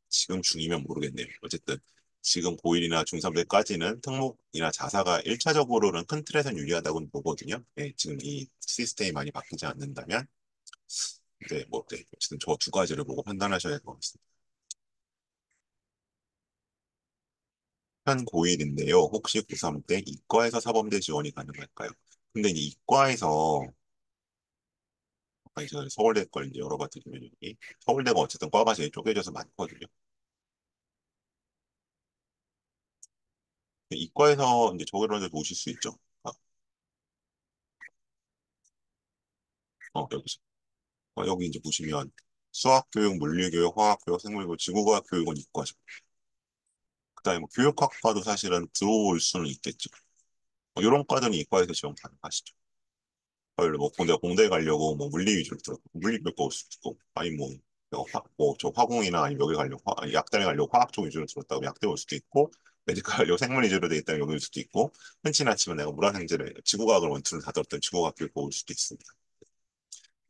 지금 중이면 모르겠네요. 어쨌든 지금 고1이나 중3 때까지는 특목이나 자사가 1차적으로는 큰 틀에서는 유리하다고 보거든요. 네, 지금 이 시스템이 많이 바뀌지 않는다면 네, 뭐 네, 어쨌든 저 두 가지를 보고 판단하셔야 될 것 같습니다. 한 고1인데요. 혹시 고3 때 이과에서 사범대 지원이 가능할까요? 근데 이 이과에서 아까 이제 서울대 걸 이제 여러 가 드리면 여기 서울대가 어쨌든 과가 제일 쪼개져서 많거든요. 근데 이과에서 이제 저기로 보실 수 있죠. 아, 여기서 여기 이제 보시면 수학교육, 물리교육, 화학교육, 생물교육, 지구과학 교육은 이과죠. 그다음에 뭐 교육학과도 사실은 들어올 수는 있겠죠. 이런 과들은 이과에서 지원 가능하시죠. 뭐 공대 가려고 뭐 물리 위주로 들어 물리 배울 수도 있고 아니 뭐저 화공이나 아니 여기 가려고 아니 약대에 가려고 화학 쪽 위주로 들었다고 약대 올 수도 있고 메디컬 가려고 생물 위주로 돼 있다면 여기 올 수도 있고 흔치나 치면 내가 물화생제를 지구과학을 원투를 다 들었던 지구과학 교육 올 수도 있습니다.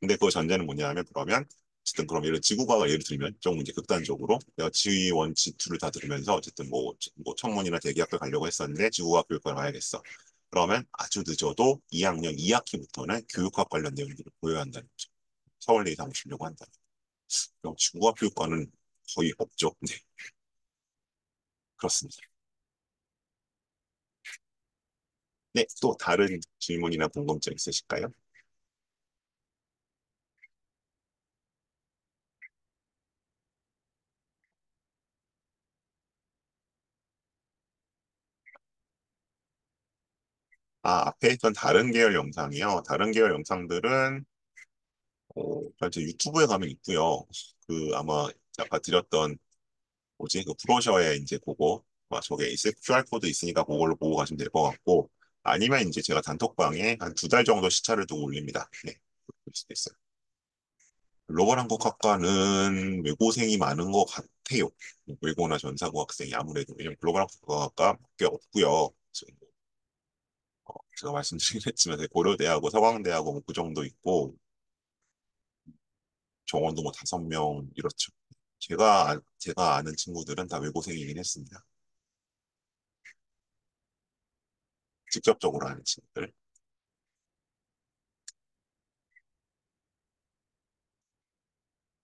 근데 그 전제는 뭐냐면 그러면 어쨌든 그럼 예를 지구과학을 예를 들면 좀 이제 극단적으로 내가 지원 지투를 다 들으면서 어쨌든 뭐 천문이나 대기학과 가려고 했었는데 지구과학 교육과를 가야겠어. 그러면 아주 늦어도 2학년 2학기부터는 교육학 관련 내용들을 보여야 한다는 거죠. 서울대 이상 오시려고 한다면. 그럼 지구과학 교육과는 거의 없죠. 네, 그렇습니다. 네, 또 다른 질문이나 궁금증 있으실까요? 앞에 있던 다른 계열 영상이요. 다른 계열 영상들은 이제 유튜브에 가면 있고요. 그 아마 아까 드렸던 뭐지 그 브로셔에 이제 그거 저게 있을 QR 코드 있으니까 그걸로 보고 가시면 될 것 같고 아니면 이제 제가 단톡방에 한 두 달 정도 시차를 두고 올립니다. 네, 그럴 수도 있어요. 글로벌 한국학과는 외고생이 많은 것 같아요. 외고나 전사고학생이 아무래도 왜냐면 글로벌 한국학과가 꽤 없고요. 지금 제가 말씀드리긴 했지만 고려대하고 서강대하고 뭐그 정도 있고 정원도 뭐 5명 이렇죠. 제가 아는 친구들은 다 외고생이긴 했습니다. 직접적으로 아는 친구들.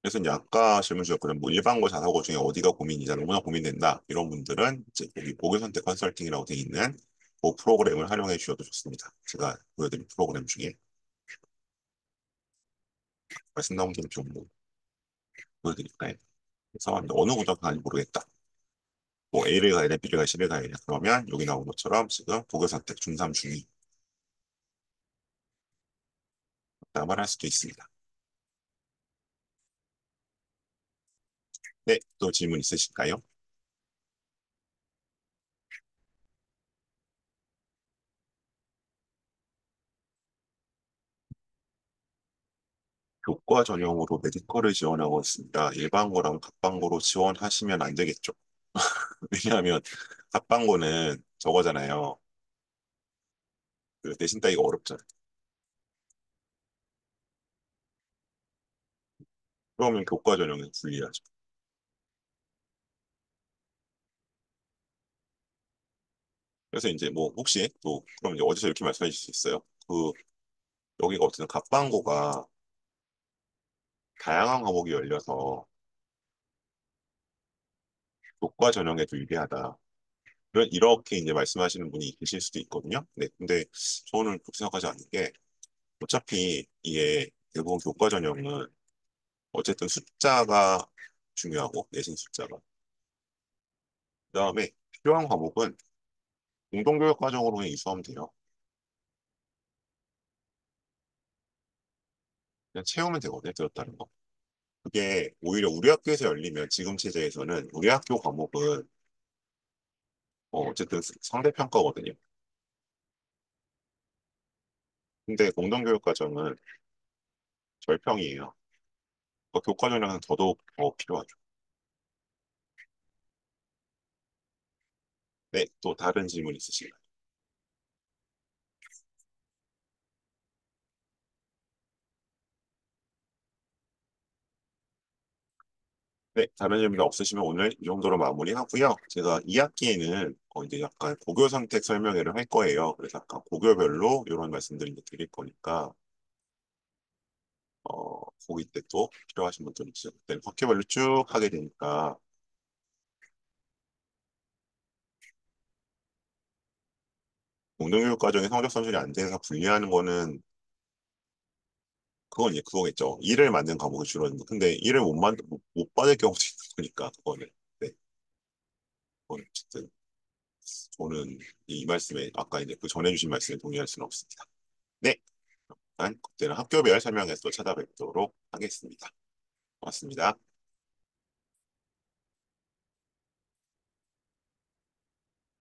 그래서 이제 아까 질문 주셨거든요. 뭐 일반고 자사고 중에 어디가 고민이다, 너무나 고민된다. 이런 분들은 이제 여기 보교선택 컨설팅이라고 돼 있는 그 프로그램을 활용해 주셔도 좋습니다. 제가 보여드린 프로그램 중에 말씀 나온 김에 좀뭐 보여드릴까요? 그래서 어느 고등학교 가는지 모르겠다. 뭐 A를 가야 돼, B를 가야 돼, C를 가야 돼. 그러면 여기 나온 것처럼 지금 보교선택 중3, 중2 남을 할 수도 있습니다. 네, 또 질문 있으실까요? 교과 전형으로 메디컬을 지원하고 있습니다. 일반고랑 갑반고로 지원하시면 안 되겠죠. 왜냐하면 갑반고는 저거잖아요. 그 내신 따기가 어렵잖아요. 그러면 교과 전형은 불리하죠. 그래서 이제 뭐 혹시 또 그럼 이제 어디서 이렇게 말씀해 주실 수 있어요? 그 여기가 어쨌든 갑반고가 다양한 과목이 열려서 교과 전형에도 유리하다. 이렇게 이제 말씀하시는 분이 계실 수도 있거든요. 네, 근데 저는 그렇게 생각하지 않는 게 어차피 이게 대부분 교과 전형은 어쨌든 숫자가 중요하고 내신 숫자가 그다음에 필요한 과목은 공동교육 과정으로 그냥 이수하면 돼요. 그냥 채우면 되거든요. 들었다는 거. 그게 오히려 우리 학교에서 열리면 지금 체제에서는 우리 학교 과목은 어쨌든 상대평가거든요. 근데 공동교육 과정은 절평이에요. 교과전형은 더더욱 필요하죠. 네, 또 다른 질문 있으신가요? 네, 다른 질문 없으시면 오늘 이 정도로 마무리하고요. 제가 2학기에는 이제 약간 고교 선택 설명회를 할 거예요. 그래서 약간 고교별로 이런 말씀들 이제 드릴 거니까 거기 때 또 필요하신 분들 있어요. 그때는 학교별로 쭉 하게 되니까 공동교육 과정에 성적 선출이 안 돼서 분리하는 거는 그건 이제 그거겠죠. 일을 맞는 과목이 줄어든다. 근데 일을 못 받을 경우도 있는 거니까 그거는 네, 그건 어쨌든 저는 이 말씀에 아까 이제 그 전해주신 말씀에 동의할 수는 없습니다. 네, 그때는 학교별 설명에서 또 찾아뵙도록 하겠습니다. 고맙습니다.